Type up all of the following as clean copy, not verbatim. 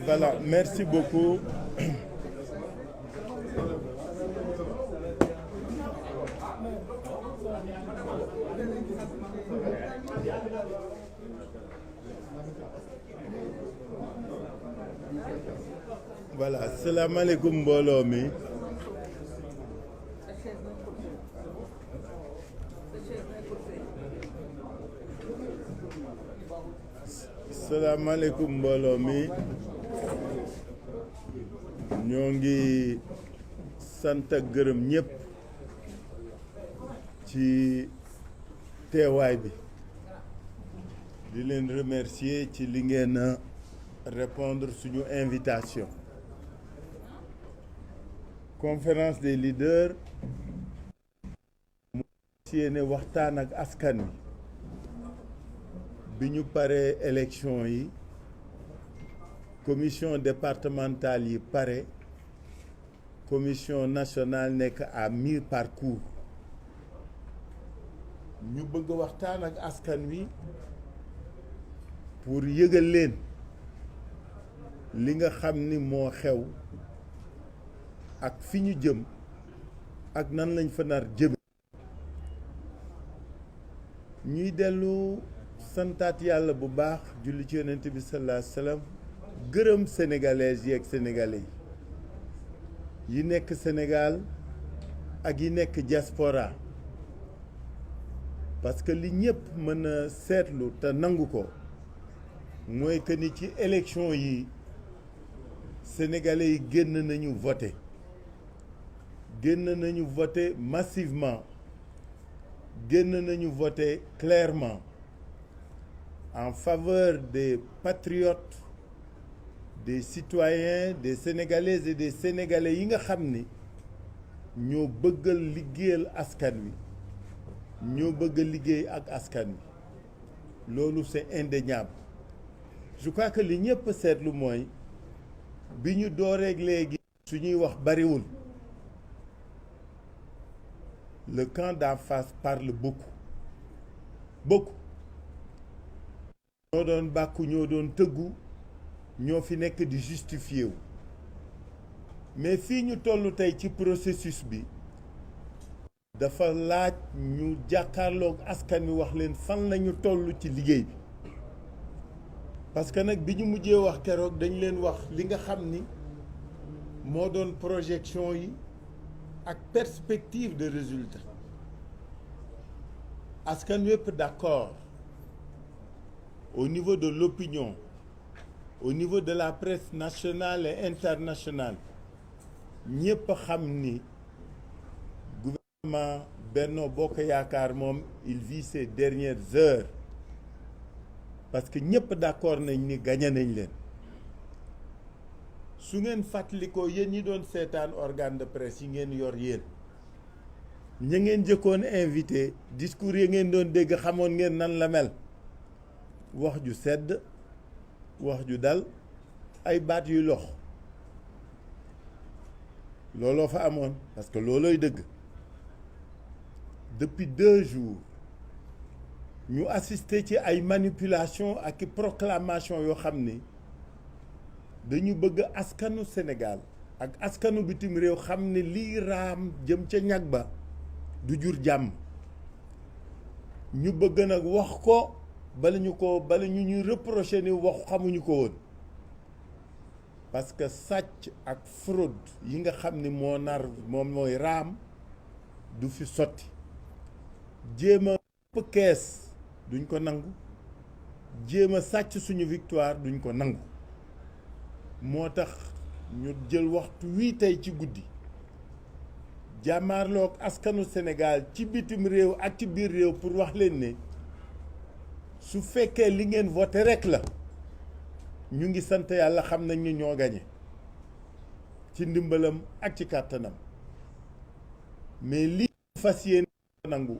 Voilà, merci beaucoup. Voilà, salaamaaleykum mbooloo mi. Salaamaaleykum mbooloo mi. ñoo ngi sant ak gërëm ñëpp ci teewaay bi di leen remercier ci li ngeen a répondre suñu invitation. Conférence des leaders mu yéene waxtaan ak askan wi bi ñu paree élection yi commission départementale yi pare commission nationale nekk à mi-parcours ñu bëgg waxtaan ak askan wi pour yëgal leen li nga xam ni moo xew ak fi ñu jëm ak nan lañ fa nar jëme ñuy dellu santaat yàlla bu baax julli ci yonent bi sallallahu alayhi wa sallam gërëm sénégalaises yi ak sénégalais yi nekk Sénégal ak yi nekk diaspora parce que li ñëpp mën a seetlu te nangu ko mooy que ni ci élection yi sénégalais yi génn nañu voter massivement génn nañu voter clairement en faveur des patriotes, des citoyens, des Sénégalaises et des Sénégalais yi nga xam ni ñoo bëggal liggéeyal askan wi ñoo bëgg liggéey ak askan wi loolu c'est indéniable. Je crois que li ñëpp seetlu mooy bi ñu dooreeg léegi suñuy wax bariwul le camp d'en face parle beaucoup ñoo doon bàkku ñoo doon tëggu ñoo fi nekk di justifié wu mais fii ñu toll tey ci processus bi dafa laaj ñu jàkkaarloog askan wi wax leen fan lañu toll ci liggéey bi parce que nag bi ñu mujjee wax keroog dañ leen wax li nga xam ni moo doon projection yi ak perspective de résultat askan wépp d'accord au niveau de l'opinion, au niveau de la presse nationale et internationale ñëpp xam ni gouvernement Benno Bokk Yaakaar moom il vit ses dernières heures parce que ñëpp d'accord nañ ni gagné nañ leen su ngeen fàttalikoo yéen ñi doon seetaan organe de presse yi ngeen yor yéen ña ngeen jëkkoon invité discours yi ngeen doon dégg xamoon ngeen nan la mel wax ju sedd wax ju dal ay baat yu lox looloo fa amoon parce que loolooy dëgg depuis 2 jours ñu assister ci ay manipulation ak proclamation yoo xam ni dañu bëgg askanu Sénégal ak askanu bitim réew xam ne lii raam jëm ca ñag ba du jur jàmm. ñu bëgg nag wax ko bala ñu ñuy reprocher ni wax xamuñu ko woon parce que sàcc ak fraude yi nga xam ni moom mooy raam du fi sotti. jéem a ëpp kees duñ ko nangu, jéem a sàcc suñu victoire duñ ko nangu. moo tax ñu jël waxtu wii tey ci guddi jàmmaarloog askanu Sénégal ci bitim réew ak ci biir réew pour wax leen ne su fekkee li ngeen voté rek la ñu ngi sant yàlla, xam nañ ni ñoo gañe ci ndimbalam ak ci kàttanam. mais li fas yéene nangu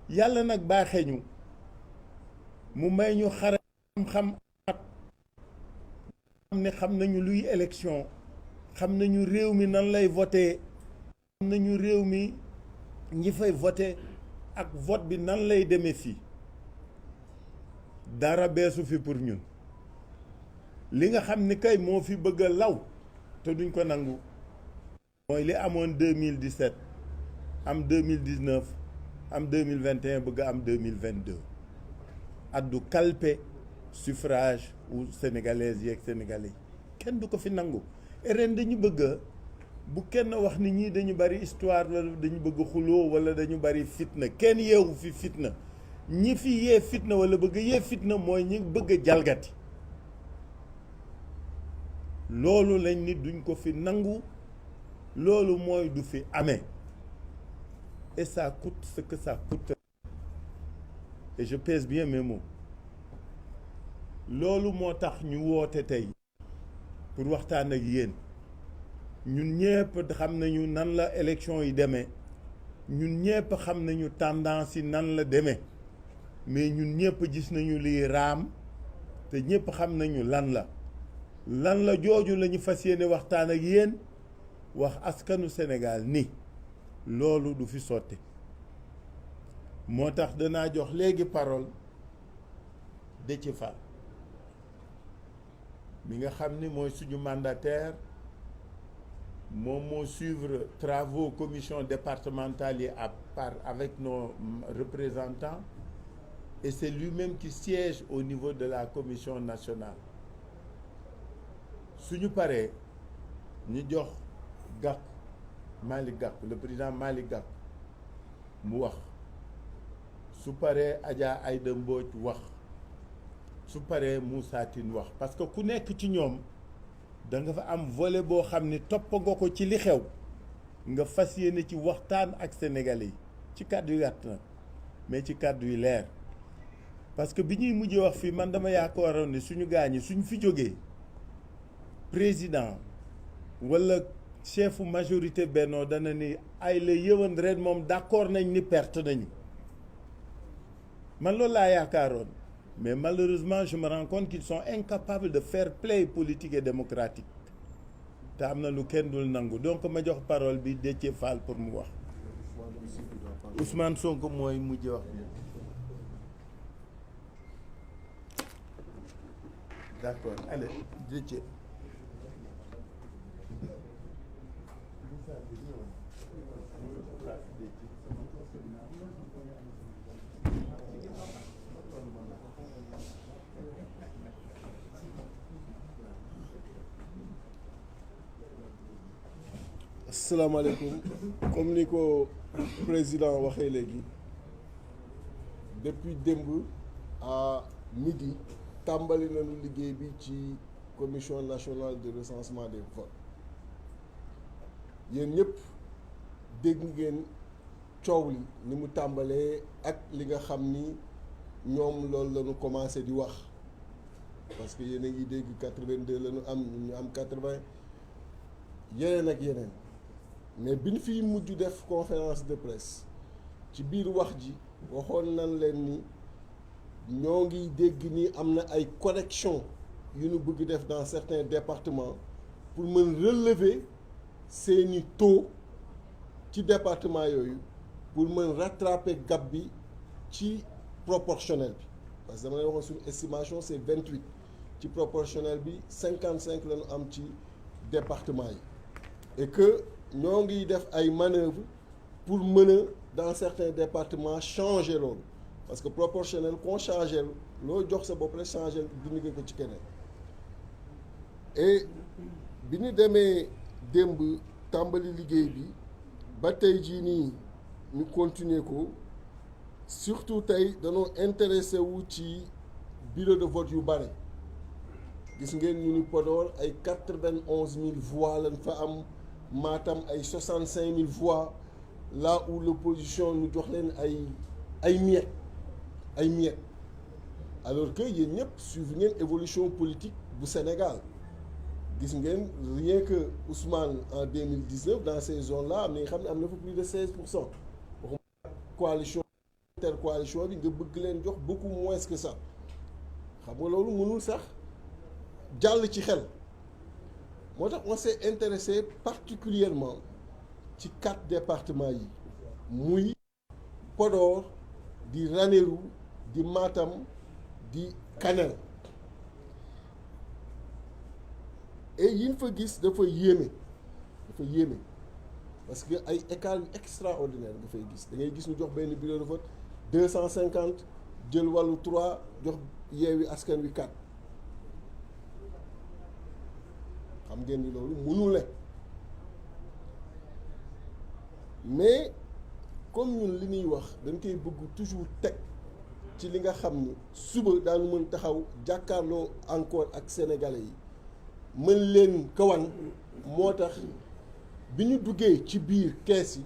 yàlla nag baaxee ñu mu may ñu xare xam-xam ne xam nañu luy élection, xam nañu réew mi nan lay voté, xam nañu réew mi ñi fay voté ak vote bi nan lay demee fii. dara beesu fi pour ñun. li nga xam ni kay moo fi bëgg a law te duñ ko nangu mooy li amoon 2017 am 2019 am 2021 bëgg a am 2022 addu kalpe suffrage ou sénégalaises yeeg sénégalais kenn du ko fi nangu. ren dañu bëgg bu kenn wax ni ñii dañu bari histoire wala dañu bëgg xuloo wala dañu bari fitna. kenn yeewu fi fitna. ñi fi yee fitna wala bëgg yee fitna mooy ñi bëgg jalgati. loolu lañ ni duñ ko fi nangu, loolu mooy du fi amee. et ça coûte ce que ça coûte. et je pèse bien mes mots. loolu moo tax ñu woote tey pour waxtaan ak yéen. ñun ñëpp xam nañu nan la élection yi demee, ñun ñëpp xam nañu tendance yi nan la demee, mais ñun ñëpp gis nañu lii raam te ñëpp xam nañu lan la jooju la ñu fas yéene waxtaan ak yéen, wax askanu Sénégal ni loolu du fi sotti. moo tax danaa jox léegi parole Déthié Fall mi nga xam ni mooy suñu mandataire, moom moo suivre travaux commission départementale yi avec nos représentants, et c'est lui-même qui siège au niveau de la commission nationale. suñu paree ñu jox Malick Gakou, le président Malick Gakou mu wax, su paree Adja Aïda Mbodj wax, su paree Moussa Tine wax, parce que ku nekk ci ñoom da nga fa am volet boo xam ni topp nga ko ci li xew, nga fas yéene ci waxtaan ak sénégalais yi ci kàddu yu gàtt nag mais ci kàddu yu leer. parce que bi ñuy mujjee wax fii man dama yaakaaroon ni suñu gaañi suñu fi jógee président wala chefu majorité Benno dana ni ay la yëwan ren moom d'accord nañ ni perte nañu, man loolu laa yaakaaroon. mais malheureusement je me rends compte qu'ils sont incapables de fair play politique et démocratique te am na lu kenn dul nangu. donc ma jox parole bi Déthié Fall pour mu wax. Ousmane Sonko mooy mujj wax bi. d'accord allez Déthié. asalaamaaleykum. comme ni ko président waxee léegi, depuis démb à midi tàmbali nañu liggéey bi ci commission nationale de recensement des votes. yéen ñëpp dégg ngeen coow li ni mu tàmbalee ak li nga xam ni ñoom loolu la ñu commencé di wax, parce que yéen a ngi dégg 82 la ñu am, ñu am 80 yeneen ak yeneen. mais bi ñu fiy mujj def conférence de presse ci biir wax ji waxoon nañ leen ni ñoo ngi dégg ni am na ay corrections yu ñu bëgg def dans certains départements pour mën relever seeni taux ci département yooyu, pour mën rattraper gap bi ci proportionnel bi parce que dama lay waxoon suñu estimation c'est 28 ci proportionnel bi 55 la ñu am ci département yi et que ñoo ngi def ay manœuvres pour mën a dans certains départements changer loolu parce que proportionnel qu'on changer loo jox sa bopp rek changer dindi nga ko ci keneen et bi ñu demee démb tàmbali liggéey bi ba tey jii nii ñu continuer ko surtout tey dañoo intéressé wu ci bureau de vote yu bare gis ngeen ñu ni Podor ay 91 000 voix lañ fa am Matam ay 65 000 voix là où l'opposition ñu jox leen ay miettes alors que yéen ñëpp suivre ngeen évolution politique bu Sénégal gis ngeen rien que Ousmane en 2019 dans ces zones-là am na nga xam ne am na fa plus de 16%. waxuma coalition intercoalition bi nga bëgg leen jox beaucoup moins que ça xam nga loolu mënul sax jàll ci xel moo tax on s'est intéressé particulièrement ci 4 départements yi muy Podor di Ranérou di Matam di Kanel et yiñ fa gis dafa yéeme parce que ay écart yu extraordinaire nga fay gis da ngay gis ñu jox benn bureau de vote 250 jël wàllu 3 jox Yewwi Askan Wi 4 xam ngeen ni loolu mënul ne mais comme ñun li ñuy wax dañ koy bëgg toujours teg ci li nga xam ni suba daanu mën taxaw jàkkaarloo encore ak sénégalais yi mën leen kawan moo tax bi ñu duggee ci biir kees yi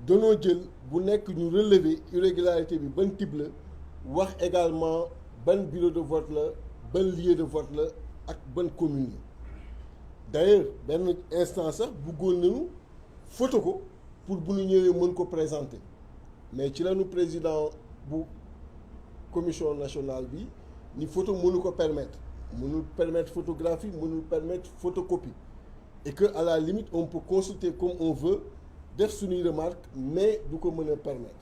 danoo jël bu nekk ñu relever irrégularité bi ban type la wax également ban bureau de vote la ban lieu de vote la ak ban commune la d'ailleurs benn instant sax bëggoon nañu photo ko pour bu ñu ñëwee mën ko présenter mais ci lañu président bu commission nationale bi ni photo mënu ko mënul permettre photographie mënul permettre photocopie et que à la limite on peut consulter comme on veut def suñuy remarque mais du ko mën a permettre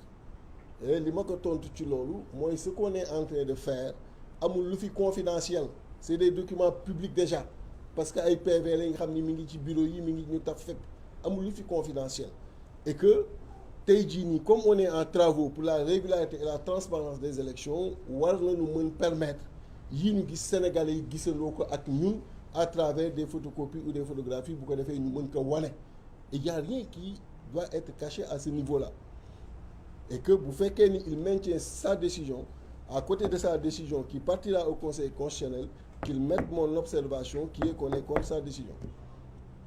et li ma ko tontu ci loolu mooy ce qu'on est en train de faire amul lu fi confidentiel c'est des documents publics déjà parce que ay PV la nga xam ni mi ngi ci bureau yi mi ngi ñu taf fépp amul lu fi confidentiel et que tey jii nii comme on est en travaux pour la régularité et la transparence des élections war nañu mën permettre yi ñu gis Sénégalais yi gisandoo ko ak ñun à travers des photocopies ou des photographies bu ko defee ñu mën ko wane et y a rien qui doit être caché à ce niveau-là et que bu fekkee ni il maintient sa décision à côté de sa décision qui partira au Conseil constitutionnel qu'il mette mon observation qui est qu'on est contre sa décision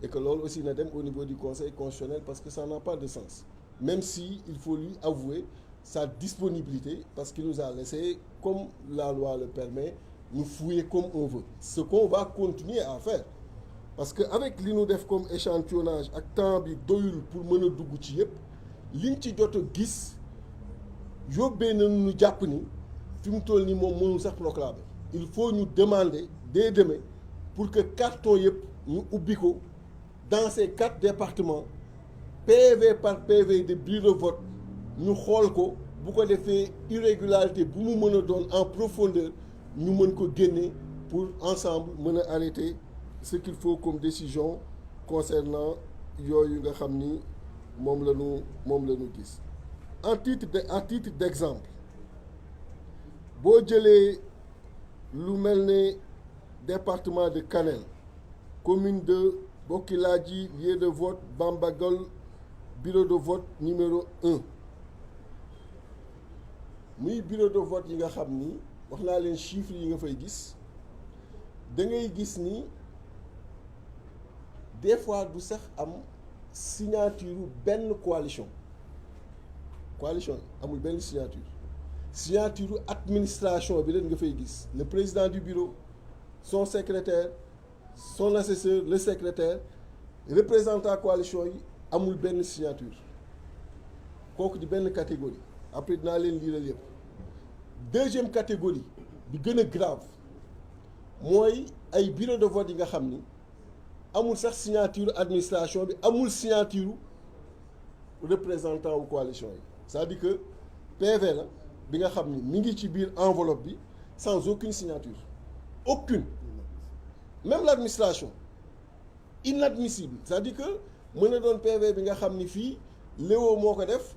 et que loolu aussi na dem au niveau du Conseil constitutionnel parce que ça n'a pas de sens même si il faut lui avouer sa disponibilité parce qu'il nous a laissé comme la loi le permet nous fouiller comme on veut ce qu'on va continuer à faire parce que avec li ñu def comme échantillonnage ak temps bi doyul pour mën a dugg ci yëpp liñ ci jot a gis yóbbee nañu ñu jàpp ni fi mu toll nii moom mënul sax proclamer il faut ñu demander dès demain pour que carton yëpp ñu ubbi ko dans ces 4 départements PV par PV de bureau de vote ñu xool ko bu ko defee irrégularité bu mu mën a doon en profondeur ñu mën ko génne pour ensemble mën a arrêter ce qu'il faut comme décision concernant yooyu nga xam ni moom la ñu gis à titre d'exemple boo jëlee lu mel ne département de Kanel commune de Bokiladji lieu de vote Bambagol bureau de vote numéro 1 muy bureau de vote yi nga xam ni wax naa leen chiffres yi nga fay gis da ngay gis ni des fois du sax am signature benn coalition amul benn signature administration bi leen nga fay gis le président du bureau son secrétaire son assesseur le secrétaire représentant coalition yi amul benn signature kooku di benn catégorie après dinaa leen liiral yëpp deuxième catégorie bi gën a grave mooy ay bureau de vote yi nga xam ni amul sax signature administration bi amul signature représentant wu coalition yi c'est-à-dire que PV la bi nga xam ni mi ngi ci biir enveloppe bi sans aucune signature aucune même l'administration inadmissible c'est-à-dire que mën na doon PV bi nga xam ni fii Léo moo ko def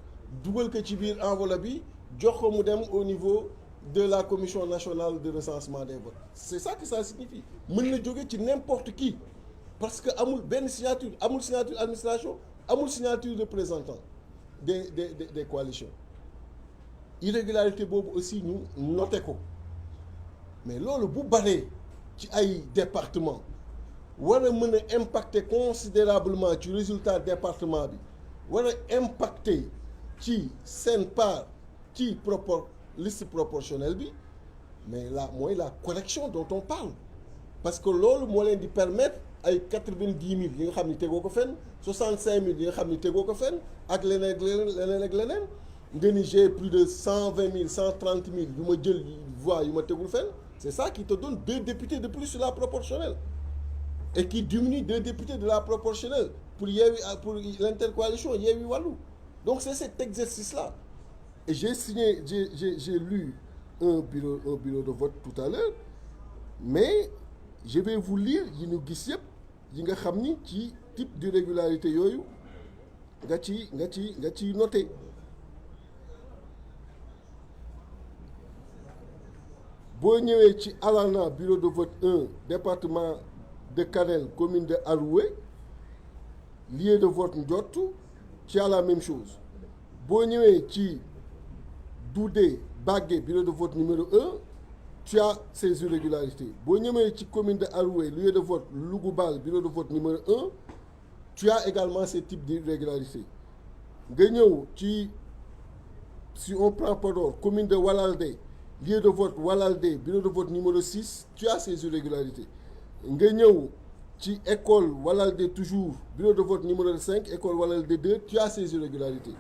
dugal ko ci biir enveloppe bi jox ko mu dem au niveau de la commission nationale de recensement des votes c'est ça que ça signifie mën na jóge ci n'importe qui parce que amul benn signature amul signature administration amul signature représentant des coalitions irrégularité boobu aussi ñu noté ko mais loolu bu baree ci ay département war a mën a impacter considérablement ci résultat département bi war a impacter ci seen part ci liste proportionnelle bi mais là mooy la correction dont on parle parce que loolu moo leen di permettre ay 90 000 yi nga xam ni tegoo ko fenn 65 000 yi nga xam ni tegoo ko fenn ak leneen ak leneen ak leneen nga ni j'ai plus de 120 000 130 000 yu ma jël voix yu ma tegul fenn c'est ça qui te donne 2 députés de plus sur la proportionnelle et qui diminue 2 députés de la proportionnelle pour l'intercoalition Yewwi Wallu. Donc c'est cet exercice-là. Et j'ai lu un bureau de vote tout à l'heure, mais je vais vous lire yi ñu gis yëpp yi nga xam ni ci type d'irrégularité yooyu nga ci noté. boo ñëwee ci Alana bureau de vote 1 département de Kanel commune de Aroué lieu de vote Ndiottou tu as la même chose boo ñëwee ci Doudé Bagué bureau de vote numéro 1 tu as ces irrégularités boo ñëwee ci commune de Aroué lieu de vote Lougoubal bureau de vote numéro 1 tu as également ces types d'irrégularités nga ñëw ci si on prend Podor commune de Walalde lieu de vote Walalde bureau de vote numéro 6 tu as ces irrégularités nga ñëw ci école Walalde toujours bureau de vote numéro 5 école Walalde 2 tu as ces irrégularités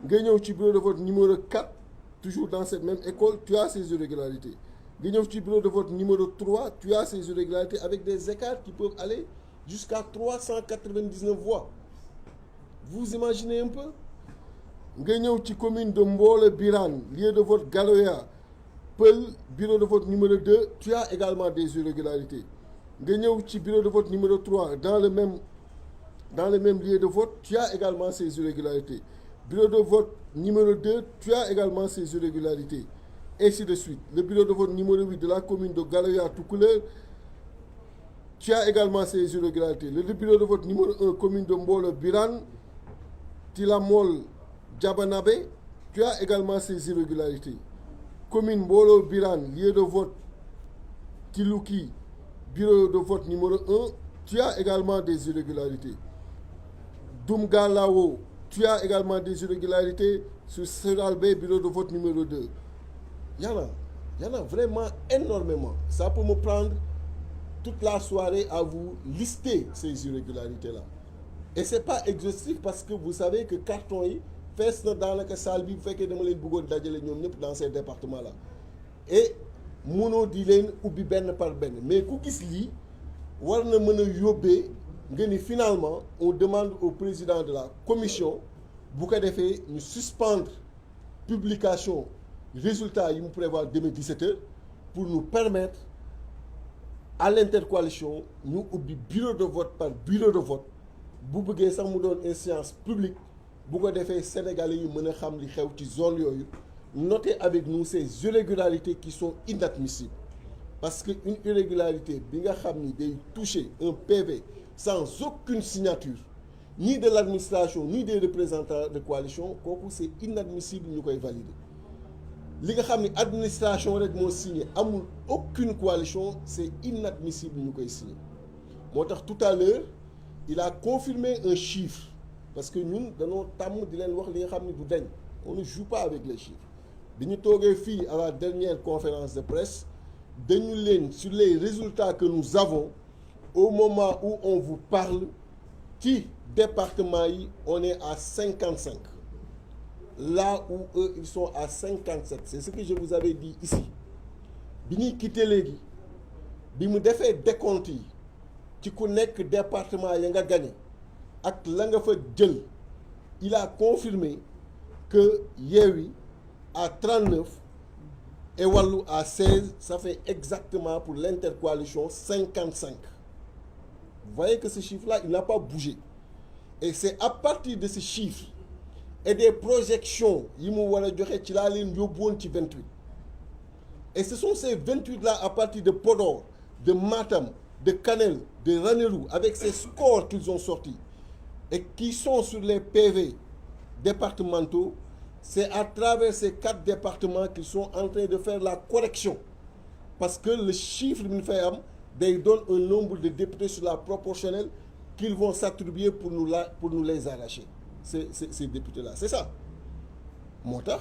nga ñëw ci bureau de vote numéro 4 toujours dans cette même école tu as ces irrégularités nga ñëw ci bureau de vote numéro 3 tu as ces irrégularités avec des écarts qui peuvent aller jusqu'à 399 voix vous imaginez un peu nga ñëw ci commune de Mbole Birane lieu de vote Galoya Peul bureau de vote numéro 2 tu as également des irrégularités nga ñëw ci bureau de vote numéro 3 dans le même lieu de vote tu as également ces irrégularités bureau de vote numéro 2 tu as également ces irrégularités ainsi de suite le bureau de vote numéro 8 de la commune de Galoya Toucouleur tu as également ces irrégularités le bureau de vote numéro 1 commune de Mbolo Birane Tilamol Diabanabé tu as également ces irrégularités commune Mbolo Birane lieu de vote Tilouki bureau de vote numéro 1 tu as également des irrégularités Doumgalao tu as également des irrégularités sur Seralbé bureau de vote numéro 2 il y en a vraiment énormément ça peut me prendre toute la soirée à vous lister ces irrégularités-là et c'est pas exhaustif parce que vous savez que carton yi fees na daanaka salle bi bu fekkee dama leen bëggoon dajale ñoom ñëpp dans ces départements-là et mënoo di leen ubbi benn par benn mais ku gis lii war na mën a yóbbee nga ni finalement on demande au président de la commission bu ko defee ñu suspendre publication résultat yi mu prévoir demain 17h pour nous permettre à l'intercoalition ñu ubbi bureau de vote par bureau de vote bu bëggee sax mu doon instance publique bu ko defee sénégalais yi mën a xam li xew ci zone yooyu notez avec nous ces irrégularités qui sont inadmissibles parce que une irrégularité bi nga xam ni day toucher un PV sans aucune signature ni de l'administration ni des représentants de coalition kooku c'est inadmissible ñu koy valider li nga xam ni administration rek moo signé amul aucune coalition c'est inadmissible ñu koy signé moo tax tout à l'heure il a confirmé un chiffre parce que ñun dañoo tàmm di leen wax li nga xam ni du dañ on ne joue pas avec les chiffres bi ñu toogee fii à la dernière conférence de presse dañu leen sur les résultats que nous avons au moment où on vous parle ci département yi on est à 55 là où eux ils sont à 57 c'est ce que je vous avais dit ici bi ñuy quitté léegi bi mu defee décompte yi ci ku nekk département ya nga gagné ak la nga fa jël il a confirmé que Yewwi à 39 et Wallu à 16, ça fait exactement pour l'intercoalition 55. Vous voyez que ce chiffre-là, il n'a pas bougé. Et c'est à partir de ce chiffre et des projections, il m'a dit 28. Et ce sont ces 28-là à partir de Podor, de Matam, de Kanel, de Ranérou, avec ces scores qu'ils ont sortis et qui sont sur les PV départementaux. C'est à travers ces 4 départements qu'ils sont en train de faire la correction. Parce que le chiffre ils donnent un nombre de députés sur la proportionnelle qu'ils vont s'attribuer pour nous les arracher. Ces députés-là. C'est ça. Montar,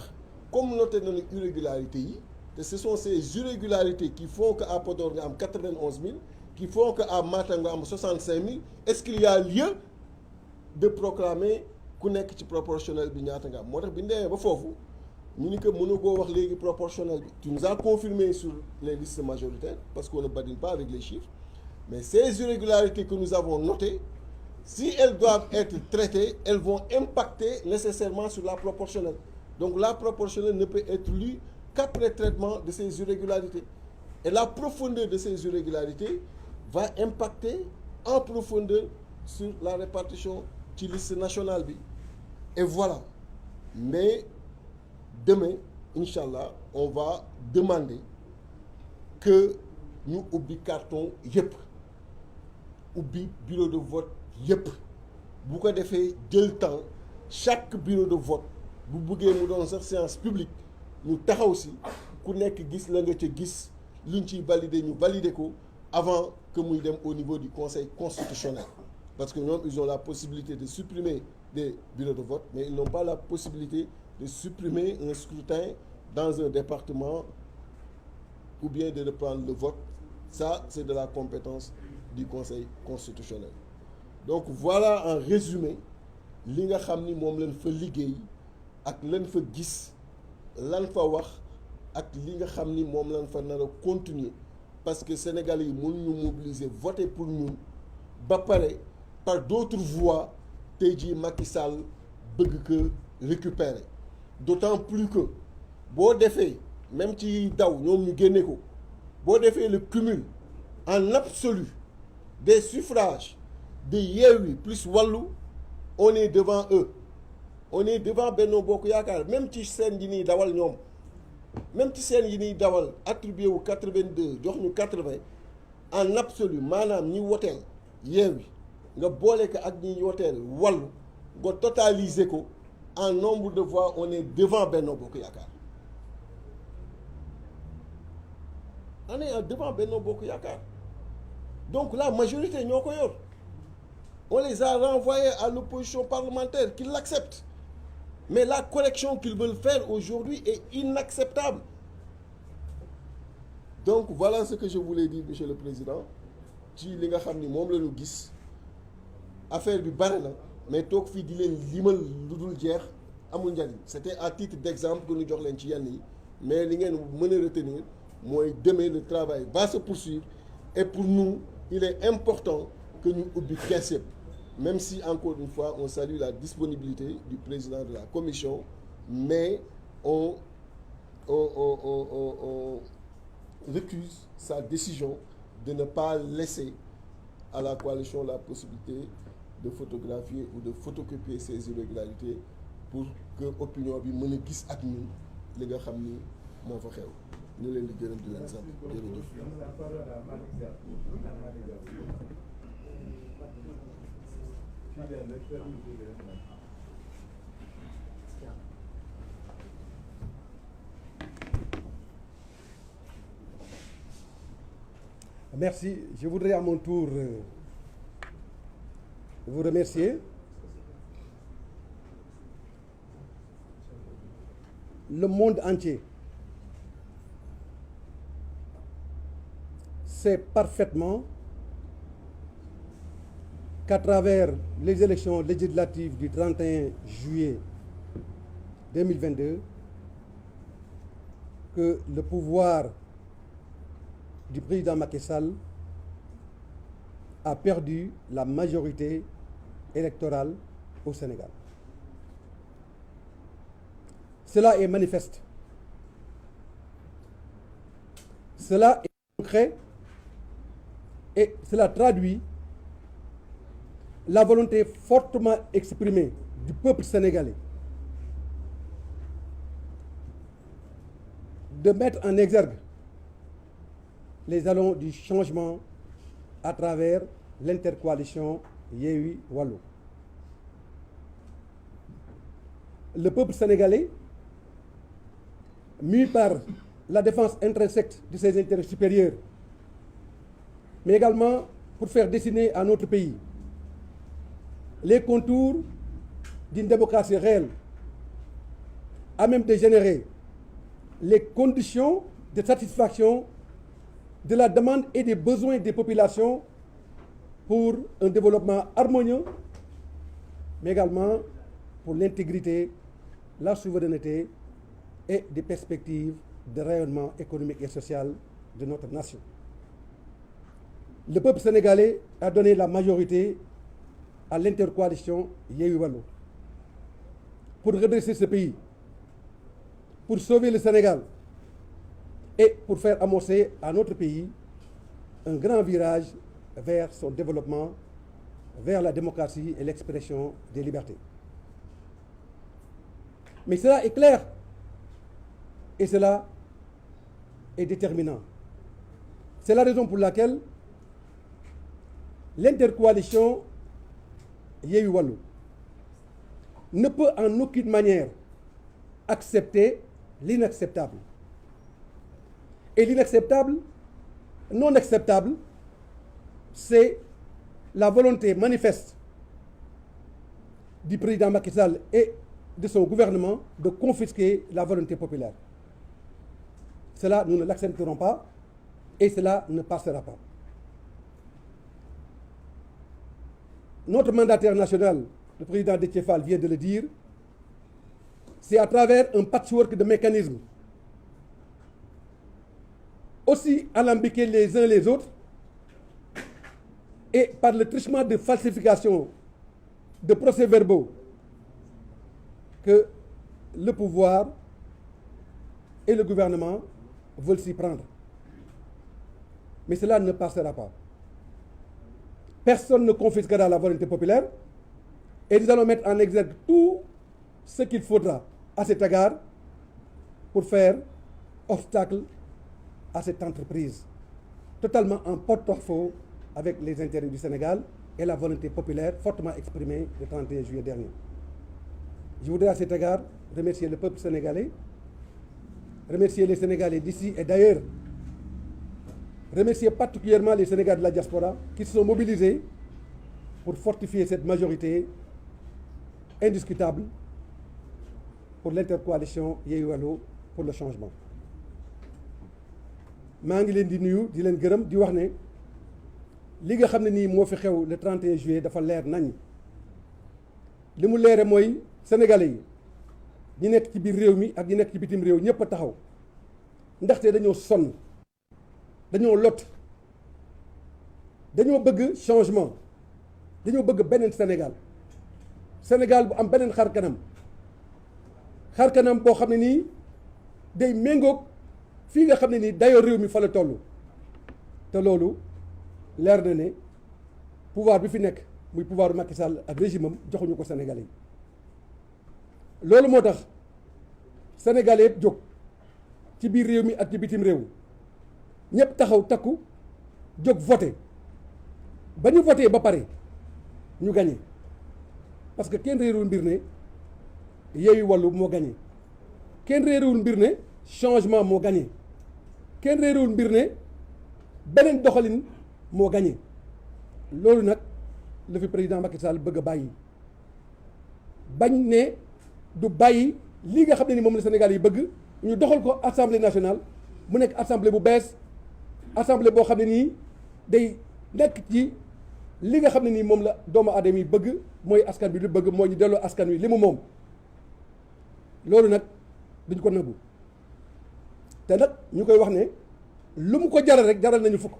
comme noté dans les irrégularités, ce sont ces irrégularités qui font qu'à Podor, il y a 91 000, qui font qu'à Matam, il y a 65 000. Est-ce qu'il y a lieu de proclamer ku nekk ci proportionnel bi ñaata nga am moo tax bi ñu demee ba foofu ñu ni que mënu koo wax léegi proportionnel bi. Tu nous as confirmé sur les listes majoritaires parce qu'on ne badine pas avec les chiffres, mais ces irrégularités que nous avons notées, si elles doivent être traitées, elles vont impacter nécessairement sur la proportionnelle. Donc la proportionnelle ne peut être lue qu'après traitement de ces irrégularités. Et la profondeur de ces irrégularités va impacter en profondeur sur la répartition ci liste nationale bi. Et voilà. Mais demain, Inch'Allah, on va demander que nous ubbi carton yep, ubbi bureau de vote yep. Bu ko defee jël temps chaque bureau de vote bu bëggee mu doon sax séance publique ñu taxaw si ku nekk gis la nga ca gis luñ ciy valider ñu valider ko avant que muy dem au niveau du Conseil constitutionnel. Parce que ñoom ils ont la possibilité de supprimer des bureaux de vote, mais ils n'ont pas la possibilité de supprimer un scrutin dans un département ou bien de reprendre le vote. Ça, c'est de la compétence du Conseil constitutionnel. Donc voilà en résumé li nga xam ni moom lañ fa liggéey ak lañ fa gis lan fa wax ak li nga xam ni moom lañ fa nar a continuer parce que Sénégalais yi mënuñu mobiliser voter pour ñun ba pare par d'autres voies tey jii Macky Sall bëgg que récupérer d'autant plus que boo defee même ci daw ñoom ñu génne ko boo defee le cumul en absolu des suffrages de Yewwi plus Wallu, on est devant eux. On est devant Benno Bokk Yaakaar même ci seen yi ñuy dawal ñoom même ci seen yi ñuy dawal attribué wu 82 jox ñu 80 en absolu maanaam ñi woteel Yewwi nga boole ko ak ñi woteel Wallu nga totaliser ko en nombre de voix on est devant Benno Bokk Yaakaar. On est devant Benno Bokk Yaakaar. Donc la majorité ñoo ko yor. On les a renvoyés à l'opposition parlementaire qui l'accepte. Mais la correction qu'ils veulent faire aujourd'hui est inacceptable. Donc voilà ce que je voulais dire, Monsieur le Président. ci li nga xam ni moom la ñu gis affaire bi bare na mais toog fii di leen limal lu dul jeex amul njariñ. C'était à titre d'exemple que ñu jox leen ci yenn yi mais li ngeen mën a retenir mooy demain le travail va se poursuivre et pour nous il est important que ñu ubbi kees yëpp. Même si, encore une fois, on salue la disponibilité du président de la commission, mais on récuse sa décision de ne pas laisser à la coalition la possibilité de photographier ou de photocopier ces irrégularités pour que l'opinion bi mën a gis ak ñun li nga xam ni moo fa xew. ñu leen di gërëm di leen sant jërëjëf. Merci. Je voudrais à mon tour vous remercier. Le monde entier sait parfaitement qu'à travers les élections législatives du 31 juillet 2022, que le pouvoir du président Macky Sall a perdu la majorité électorale au Sénégal. Cela est manifeste. Cela est concret et cela traduit la volonté fortement exprimée du peuple sénégalais de mettre en exergue les jalons du changement à travers l'intercoalition Yewwi Wallu. Le peuple sénégalais, mû par la défense intrinsèque de ses intérêts supérieurs, mais également pour faire dessiner à notre pays les contours d'une démocratie réelle, à même de générer les conditions de satisfaction de la demande et des besoins des populations pour un développement harmonieux, mais également pour l'intégrité, la souveraineté et des perspectives de rayonnement économique et social de notre nation. Le peuple sénégalais a donné la majorité à l'intercoalition Yewwi Wallu pour redresser ce pays, pour sauver le Sénégal et pour faire amorcer à notre pays un grand virage vers son développement, vers la démocratie et l'expression des libertés. Mais cela est clair et cela est déterminant. C'est la raison pour laquelle l'intercoalition Yewwi Wallu ne peut en aucune manière accepter l'inacceptable. Et l'inacceptable, non acceptable, c'est la volonté manifeste du président Macky Sall et de son gouvernement de confisquer la volonté populaire. Cela, nous ne l'accepterons pas et cela ne passera pas. Notre mandataire national, le président Déthié Fall, vient de le dire, c'est à travers un patchwork de mécanismes aussi alambiqués les uns les autres et par le truchement de falsification de procès-verbaux que le pouvoir et le gouvernement veulent s'y prendre. Mais cela ne passera pas. Personne ne confisquera la volonté populaire et nous allons mettre en exergue tout ce qu'il faudra à cet égard pour faire obstacle à cette entreprise totalement en porte-à-faux avec les intérêts du Sénégal et la volonté populaire fortement exprimée le 31 juillet dernier. Je voudrais à cet égard remercier le peuple sénégalais, remercier les Sénégalais d'ici et d'ailleurs, remercier particulièrement les Sénégalais de la diaspora qui se sont mobilisés pour fortifier cette majorité indiscutable pour l'intercoalition Yewwi Wallu pour le changement. maa ngi leen di nuyu di leen gërëm di wax ne li nga xam ne nii moo fi xew le 31 juillet dafa leer nañ li mu leere mooy sénégalais yi ñi nekk ci biir réew mi ak ñi nekk ci bitim réew ñëpp a taxaw ndaxte dañoo sonn dañoo lot dañoo bëgg changement dañoo bëgg beneen Sénégal bu am beneen xar kanam boo xam ne nii day méngoog fii nga xam ne nii dayoo réew mi fa la toll te loolu leer na ne pouvoir bi fi nekk muy pouvoir Macky Sall ak régime am joxuñu ko Sénégalais yi loolu moo tax Sénégalais yëpp jóg ci biir réew mi ak ci bitim réew ñëpp taxaw takku jóg voté ba ñu voté ba pare ñu gagné parce que kenn réerul mbir ne Yewwi Wallu moo gagné kenn réerul mbir ne changement moo gagné kenn réerul mbir ne beneen doxalin moo gagné loolu nag la fi président Macky Sall bëgg a bàyyi bañ ne du bàyyi lii nga xam ne ni moom la Sénégal yi bëgg ñu doxal ko assemblée nationale mu nekk assemblée bu bees assemblée boo xam ne nii day nekk ci li nga xam ne nii moom la doomu aadama yi bëgg mooy askan bi lu bëgg mooy ñu delloo askan wi li mu moom loolu nag duñ ko nangu te nag ñu koy wax ne lu mu ko jaral rek jaral nañu fukk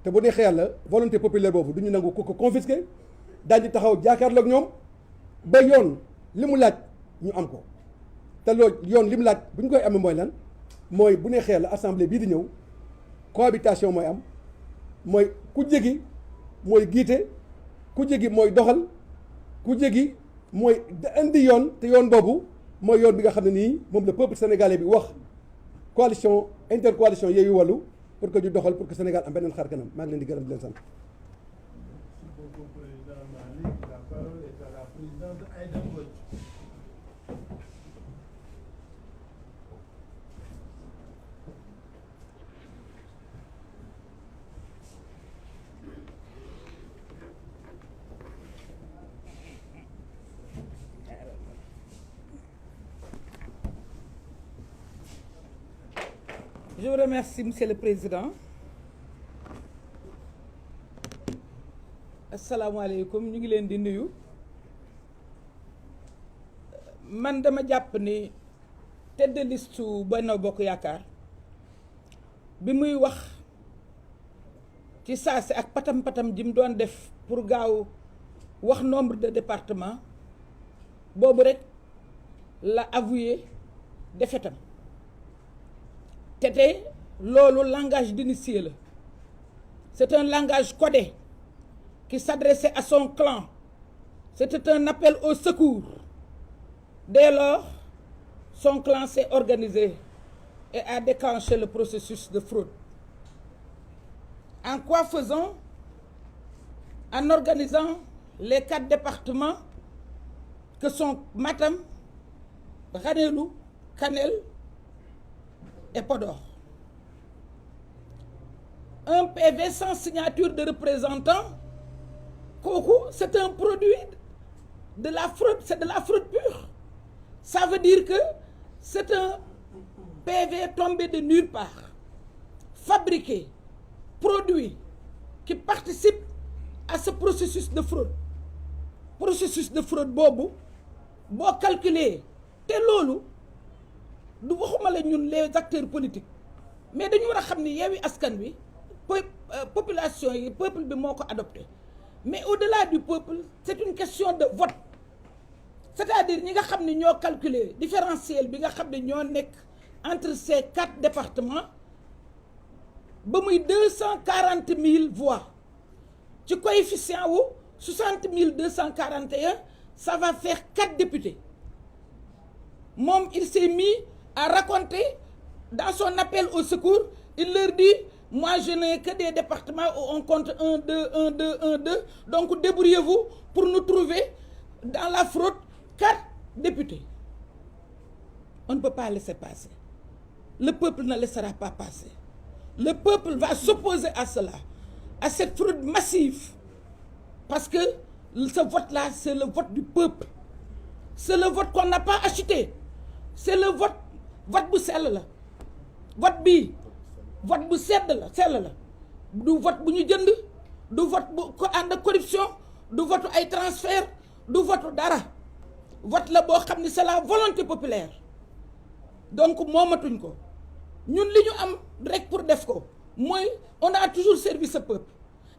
te bu neexee yàlla volonté populaire boobu du ñu nangu ku ko confisqué daañu taxaw jaakaarloog ñoom ba yoon li mu laaj ñu am ko te loolu yoon li mu laaj bu ñu koy amee mooy lan mooy bu neexee la assemblée bii di ñëw cohabitation mooy am mooy ku jégi mooy giite ku jégi mooy doxal ku jégi mooy indi yoon te yoon boobu mooy yoon bi nga xam ne nii moom le peuple sénégalais bi wax coalition intercoalition Yewwi Wallu pour que ñu doxal pour que Sénégal am beneen xar kanam maa ngi leen di gërëm di leen sant. Merci beaucoup, Président Malick. La parole est à la présidente Aïda Mbodj. Je vous remercie, Monsieur le Président. asalaamaaleykum ñu ngi leen di nuyu. Man dama jàpp ni tête de liste Benno Bokk Yaakaar bi muy wax ci saasi ak patam-patam ji mu doon def pour gaaw wax nombre de départements boobu rek la avoué défaitam. C'était le langage d'initié là. C'est un langage codé qui s'adressait à son clan. C'était un appel au secours. Dès lors, son clan s'est organisé et a déclenché le processus de fraude. En quoi faisant? En organisant les 4 départements que sont Matam, Ranérou, Kanel et Podor. Un PV sans signature de représentant, c'est un produit de la fraude, c'est de la fraude pure. Ça veut dire que c'est un PV tombé de nulle part, fabriqué, produit, qui participe à ce processus de fraude. Processus de fraude, bobo, bon calculé, tel lolu, du waxuma la ñun les acteurs politiques mais dañu war a xam ni Yewwi Askan Wi population yi peuple bi moo ko adopté mais au-delà du peuple c'est une question de vote c'est-à-dire ñi nga xam ne ñoo calculer différentiel bi nga xam ne ñoo nekk entre ces 4 départements ba muy 240 000 voix ci coefficient wu 60 241 ça va faire 4 députés moom il s'est mis à raconter dans son appel au secours, il leur dit, moi je n'ai que des départements où on compte 1, 2, 1, 2, 1, 2, donc débrouillez-vous pour nous trouver dans la fraude 4 députés. On ne peut pas laisser passer. Le peuple ne laissera pas passer. Le peuple va s'opposer à cela, à cette fraude massive, parce que ce vote-là, c'est le vote du peuple. C'est le vote qu'on n'a pas acheté. C'est le vote bu sell la vote bii vote bu sedd la sell la du vote bu ñu jënd du vote bu ko ànd ak corruption du vote ay transfert du vote dara vote la boo xam ni c'est la volonté populaire donc moomatuñ ko ñun li ñu am rek pour def ko mooy on a toujours servi ce peuple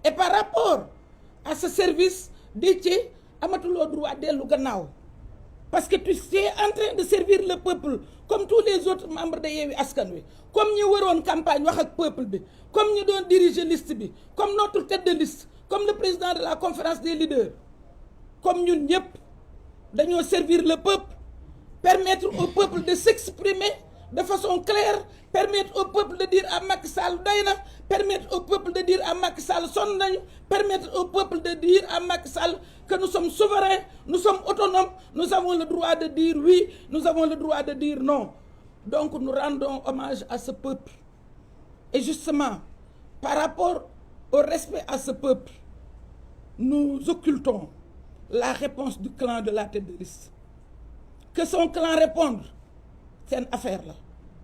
et par rapport à ce service Déthié amatuloo droit dellu gannaaw parce que tu es en train de servir le peuple comme tous les autres membres de Yewwi Askan Wi comme ñi waroon campagne wax ak peuple bi comme ñi doon diriger liste bi comme notre tête de liste comme le président de la conférence des leaders comme ñun ñëpp dañoo servir le peuple permettre au peuple de s'exprimer de façon claire permettre au peuple de dire à Macky Sall doy na permettre au peuple de dire à Macky Sall sonn nañu permettre au peuple de dire à Macky Sall que nous sommes souverains, nous sommes autonomes, nous avons le droit de dire oui, nous avons le droit de dire non. Donc nous rendons hommage à ce peuple. Et justement, par rapport au respect à ce peuple, nous occultons la réponse du clan de la tête de liste. Que son clan réponde, c'est une affaire là.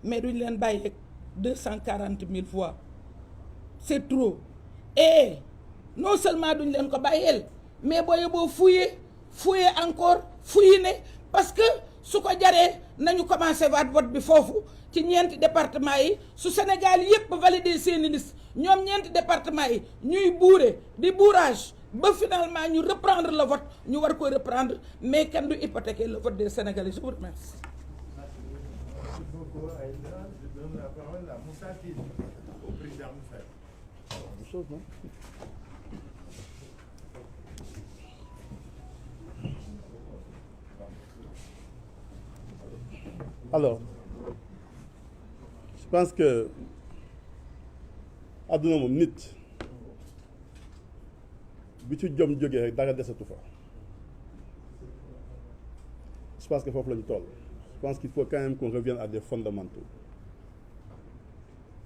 Mais nous l'avons baillé 240 000 voix. C'est trop. Et non seulement nous l'avons baillé, mais booy boo fouiller encore fouiller parce que su ko jaree nañu commencé waat vote bi foofu ci ñeenti département yi su Sénégal yépp valider seeni liste ñoom ñeenti département yi ñuy buure di bourrage ba finalement ñu reprendre le vote ñu war ko reprendre mais kenn du hypothéquer le vote des Sénégalais. Je vous remercie. Merci beaucoup, Aïda. chose, non? Alors, je pense que àdduna moom nit bi ci jom jógee rek dara desatu fa. Je pense que foofu la ñu toll. Je pense qu'il faut quand même qu'on revienne à des fondamentaux.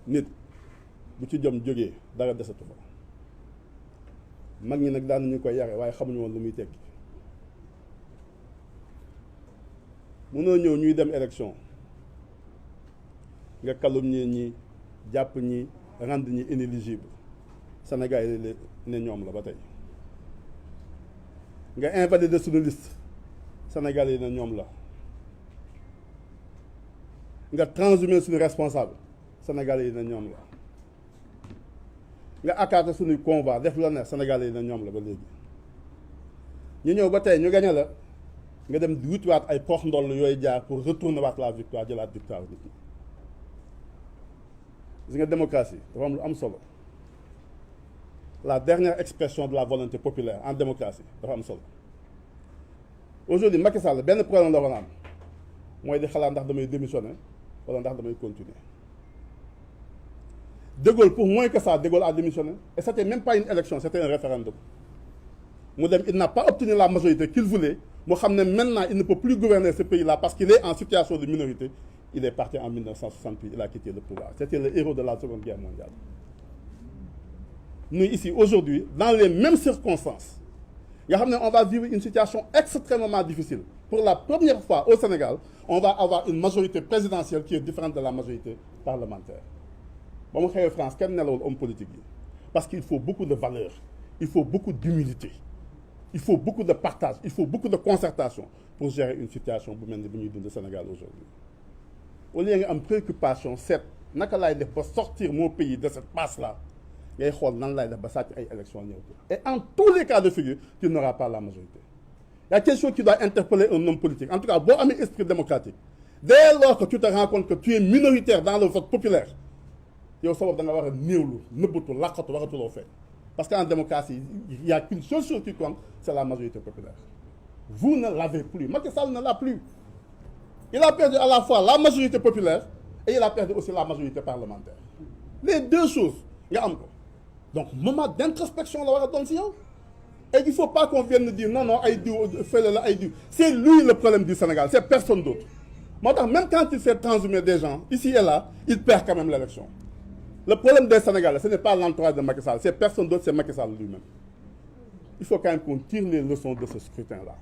Nit bu ci jom jógee dara desatu fa. Mag ñi nag daan nañu koy yare waaye xamuñu woon lu muy tekki. mënoo ñëw ñuy dem élection nga calomnier ñi jàpp ñi rendre ñi inéligible Sénégal yi ne ñoom la ba tey nga invalider suñu liste Sénégal yi ne ñoom la nga transhumer suñu responsable Sénégal yi ne ñoom la nga accater suñuy convoi def la ne Sénégal yi ne ñoom la ba léegi ñu ñëw ba tey ñu gañe la nga dem di wutiwaat ay prox ndoll yooyu jaar pour retourner waat la victoire jëlaat victoire nit ñi gis nga démocratie dafa am lu am solo la dernière expression de la volonté populaire en démocratie dafa am solo aujourd'hui Macky Sall benn problème la war a am mooy di xalaat ndax damay démissionner wala ndax damay continuer De Gaulle pour moins que ça De Gaulle a démissionné et c'était même pas une élection c'était un référendum mu dem il n'a pas obtenu la majorité qu'il voulait moo xam ne maintenant il ne peut plus gouverner ce pays-là parce qu'il est en situation de minorité il est parti en 1968 il a quitté le pouvoir c'était le héros de la Seconde Guerre mondiale nous ici aujourd'hui dans les mêmes circonstances nga xam ne on va vivre une situation extrêmement difficile pour la première fois au Sénégal on va avoir une majorité présidentielle qui est différente de la majorité parlementaire ba mu xewee France kenn nelawul homme politique yi parce qu'il faut beaucoup de valeur il faut beaucoup d'humilité il faut beaucoup de partage il faut beaucoup de concertation pour gérer une situation bu mel ni bu ñuy dund Sénégal aujourd'hui au lieu nga am préoccupation seet naka laay def ba sortir mon pays de cette passe-là ngay xool nan laay def ba sàcc ay élections ñëw et en tous les cas de figure tu n'auras pas la majorité il y a quelque chose qui doit interpeller un homme politique en tout cas boo amee esprit démocratique dès lors que tu te rends compte que tu es minoritaire dans le vote populaire yow sa bopp da nga war a néewlu nëbbatu làqatu waxatuloo fee parce qu'en démocratie il y a qu'une seule chose qui compte c'est la majorité populaire vous ne l'avez plus Macky Sall ne l'a plus il a perdu à la fois la majorité populaire et il a perdu aussi la majorité parlementaire les deux choses nga am ko donc moment d'introspection la war a doon si yow et il faut pas qu'on vienne dire non non ay diw fële la ay diw c'est lui le problème du Sénégal c'est personne d'autre moo tax même quand il fait transhumer des gens ici et là il perd quand même l'élection le problème des Sénégalais ce n'est pas l'entourage de Macky Sall c'est personne d'autre c'est Macky Sall lui-même il faut quand même qu'on tire les leçons de ce scrutin-là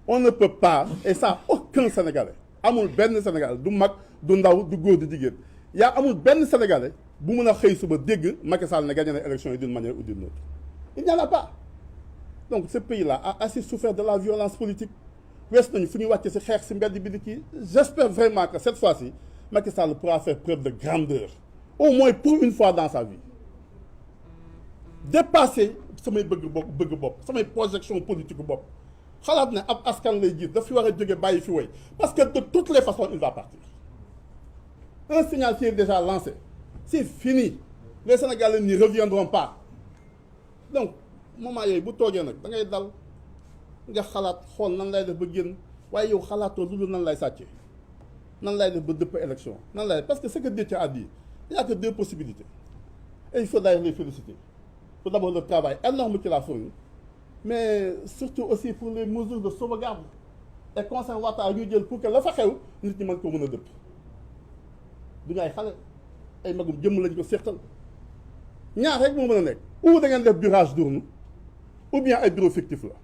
on ne peut pas et ça aucun Sénégalais amul benn Sénégalais du mag du ndaw du góor du jigéen yaa amul benn Sénégalais bu mën a xëy suba dégg Macky Sall ne gagné na élection yi d'une manière ou d'une autre il n'y en a pas donc ce pays-là a assez souffert de la violence politique wees nañu fu ñuy wàcce ci xeex ci mbedd bi di kii j'espère vraiment que cette fois-ci Macky Sall pourra faire preuve de grandeur au moins pour une fois dans sa vie dépasser samay bëgg bopp samay projection politique bopp xalaat ne ab askan lay jiit daf fi war a jóge bàyyi fi woy parce que de toutes les façons il va partir un signal qui est déjà lancé c'est fini les Sénégalais n'y reviendront pas donc moment yooyu bu toogee nag da ngay dal nga xalaat xool nan lay def ba génn waaye yow xalaatoo lu dul nan lay sàccee nan lay def ba dëpp élection nan lay parce que ce que Déthié a dit il n'y a que deux possibilités et il faut d'ailleurs les féliciter pour d'abord le travail énorme qu'il a fourni mais surtout aussi pour les mesures de sauvegarde et conservatoire ñu jël pour que la fa xew nit ñi mën ko mën a dëpp du ñu ay xale ay magum jëmm lañ ko seqal ñaar rek moo mën a nekk ou da ngeen def burage d'urne ou bien ay bureau fictif la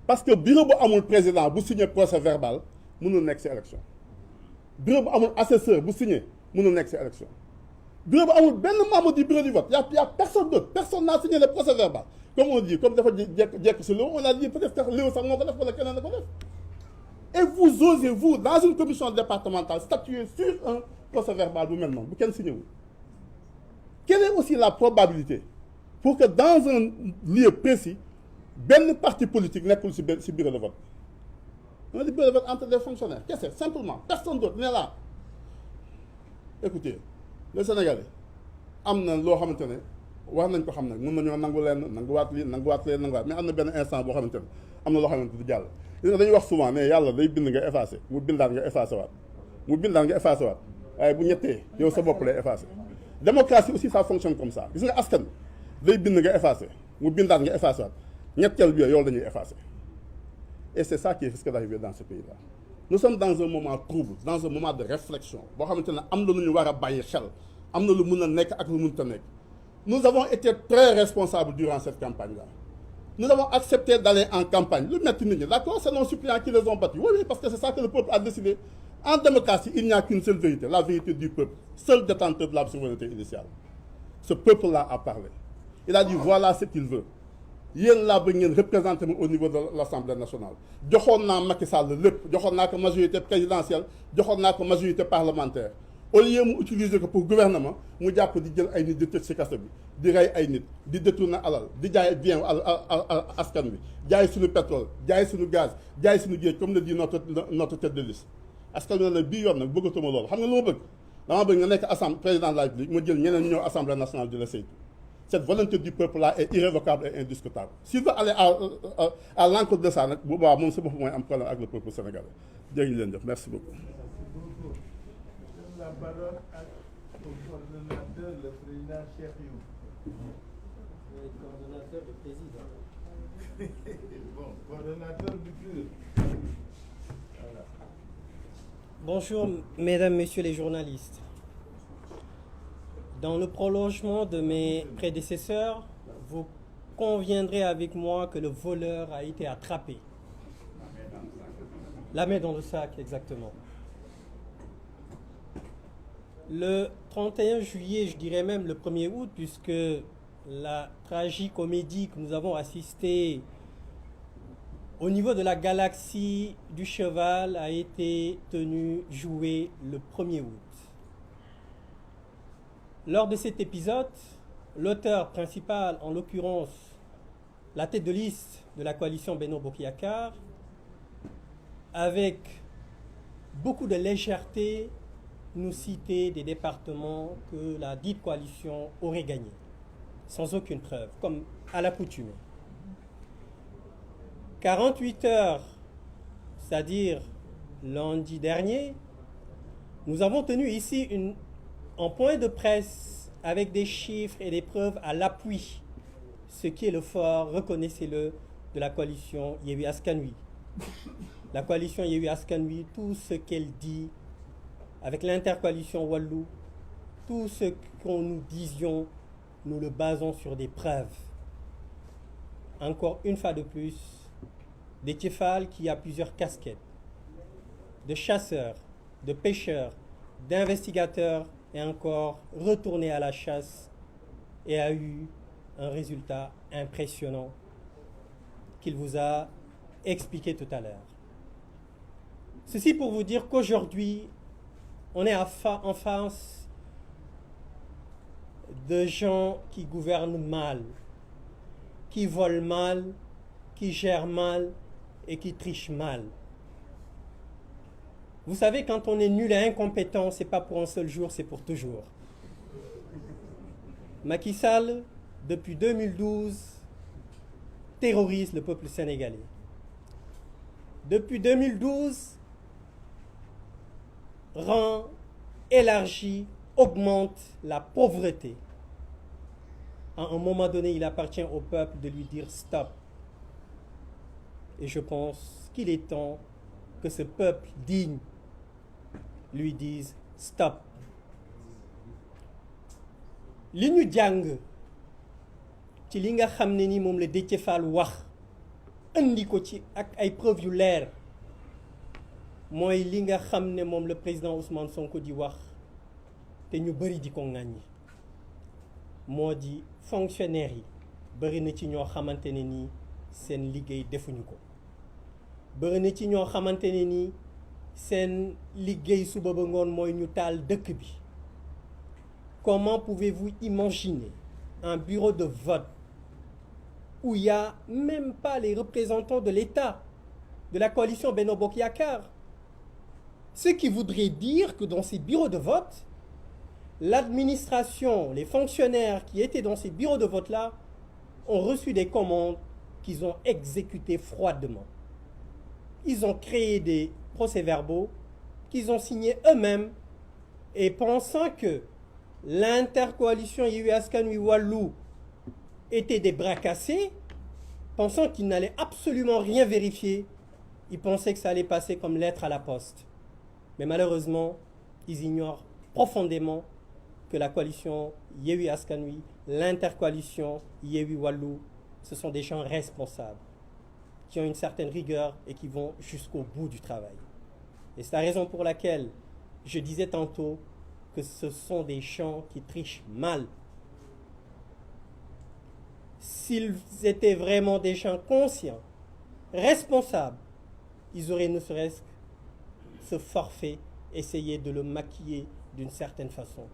parce que bureau bu amul président bu signé procès verbal mënul nekk ci élection bureau bu amul assesseur bu signé mënul nekk ci élection bureau bu amul benn membre du bureau du vote y a personne d'autre personne n'a signé le procès verbal comme on dit comme dafa jekk ci loolu on a dit peut-être que Léo sax moo ko def wala keneen na ko def et vous osez vous dans une commission départementale statuer sur un procès verbal bu mel noonu bu kenn signé wu quelle est aussi la probabilité pour que dans un lieu précis benn parti politique nekkul ci bureau de vote on dit bureau de vote entre des fonctionnaires qu'est-ce simplement personne d'autre n'est là écoutez les Sénégalais am na loo xamante ne wax nañ ko xam nag mën nañoo nangu leen nanguwaat lii nanguwaat leen nanguwaat mais am na benn instant boo xamante ne am na loo xamante du jàll. dañuy wax souvent ne yàlla day bind nga effacé mu bindaat nga effacé waat mu bindaat nga effacé waat waaye bu ñettee yow sa bopp lay effacé. démocratie aussi ça fonctionne comme ça gis nga askan day bind nga effacé mu bindaat nga effacé waat ñetteel bi yow dañuy effacé et c'est ça qui risque d'arriver dans ce pays-là. Nous sommes dans un moment trouble dans un moment de réflexion boo xamante ne am na lu ñu war a bàyyi xel am na lu mun a nekk ak lu mënut a nekk. Nous avons été très responsables durant cette campagne-là. Nous avons accepté d'aller en campagne. Le maître nit ñi, d'accord, c'est nos suppléants qui les ont battus. Oui, parce que c'est ça que le peuple a décidé. En démocratie, il n'y a qu'une seule vérité, la vérité du peuple, seul détenteur de la souveraineté initiale. Ce peuple-là a parlé. Il a dit voilà ce qu'il veut. Yéen laa bëgg ngeen représenté au niveau de l'Assemblée nationale. joxoon naa Macky Sall lépp joxoon naa ko majorité présidentielle joxoon naa ko majorité parlementaire. Au lieu mu utiliser ko pour gouvernement mu jàpp di jël ay nit di tëj ci kaso bi di rey ay nit di détourner alal di jaay bien askan bi jaay suñu pétrole jaay suñu gaz jaay suñu géej comme le dit notre tête de liste. askan wi nag bii yoon nag bëggatuma loolu xam nga lu ma bëgg dama bëgg nga nekk président de la République ma jël ñeneen ñëw assemblée nationale di la saytu. Cette volonté du peuple là est irrévocable et indiscutable. S'il veut aller à l'encontre de ça nag bu boobaa moom si boppam mooy am problème ak le peuple sénégalais jërë leen jëf merci beaucoup. La parole au coordonnateur, le président Cheikh Youm. Le coordonnateur du président. Bon, coordonnateur du PUR. Voilà. Bonjour, mesdames, messieurs les journalistes. Dans le prolongement de mes prédécesseurs, vous conviendrez avec moi que le voleur a été attrapé. La main dans le sac, exactement. Le 31 juillet, je dirais même le 1er août, puisque la tragicomédie que nous avons assistée au niveau de la galaxie du cheval a été jouée le 1er août. Lors de cet épisode, l'auteur principal, en l'occurrence la tête de liste de la coalition Benno Bokk Yakaar, avec beaucoup de légèreté, nous citait des départements que la dite coalition aurait gagnés, sans aucune preuve, comme à l'accoutumée. 48 heures, c'est-à-dire lundi dernier, nous avons tenu ici un point de presse avec des chiffres et des preuves à l'appui, ce qui est le fort, reconnaissez-le, de la coalition Yewwi Askan Wi. La coalition Yewwi Askan Wi, tout ce qu'elle dit, avec l'intercoalition Wallu, tout ce qu'on nous disions, nous le basons sur des preuves. Encore une fois de plus, Déthié Fall qui a plusieurs casquettes, de chasseur, de pêcheur, d'investigateur, et encore retourné à la chasse et a eu un résultat impressionnant qu'il vous a expliqué tout à l'heure. Ceci pour vous dire qu'aujourd'hui, on est en face de gens qui gouvernent mal, qui volent mal, qui gèrent mal et qui trichent mal. Vous savez, quand on est nul et incompétent, c'est pas pour un seul jour, c'est pour toujours. Macky Sall, depuis 2012, terrorise le peuple sénégalais. Depuis 2012, rend, élargit, augmente la pauvreté. À un moment donné, il appartient au peuple de lui dire stop. Et je pense qu'il est temps que ce peuple digne lui dise stop. li ñu jàng ci li nga xam ne ni moom la Déthié Fall wax indi ko ci ak ay preuves yu leer mooy li nga xam ne moom le président Ousmane Sonko di wax te ñu bëri di ko ŋàññi moo di fonctionnaires yi bëri na ci ñoo xamante ne nii seen liggéey defuñu ko bëri na ci ñoo xamante ne nii seen liggéey suba ba ngoon mooy ñu taal dëkk bi. Comment pouvez-vous imaginer un bureau de vote où il n'y a même pas les représentants de l'État, de la coalition Benno Bokk Yakaar? Ce qui voudrait dire que dans ces bureaux de vote, l'administration, les fonctionnaires qui étaient dans ces bureaux de vote-là ont reçu des commandes qu'ils ont exécutées froidement. Ils ont créé des procès-verbaux qu'ils ont signés eux-mêmes et pensant que l'intercoalition Yewwi Askan Wi Wallu était des bras cassés, pensant qu'ils n'allaient absolument rien vérifier, ils pensaient que ça allait passer comme lettre à la poste. Mais malheureusement, ils ignorent profondément que la coalition Yewwi Askan Wi, l'intercoalition Yewwi Wallu, ce sont des gens responsables, qui ont une certaine rigueur et qui vont jusqu'au bout du travail. Et c'est la raison pour laquelle je disais tantôt que ce sont des gens qui trichent mal. S'ils étaient vraiment des gens conscients, responsables, ils auraient ne serait-ce que ce forfait, essayer de le maquiller d'une certaine façon.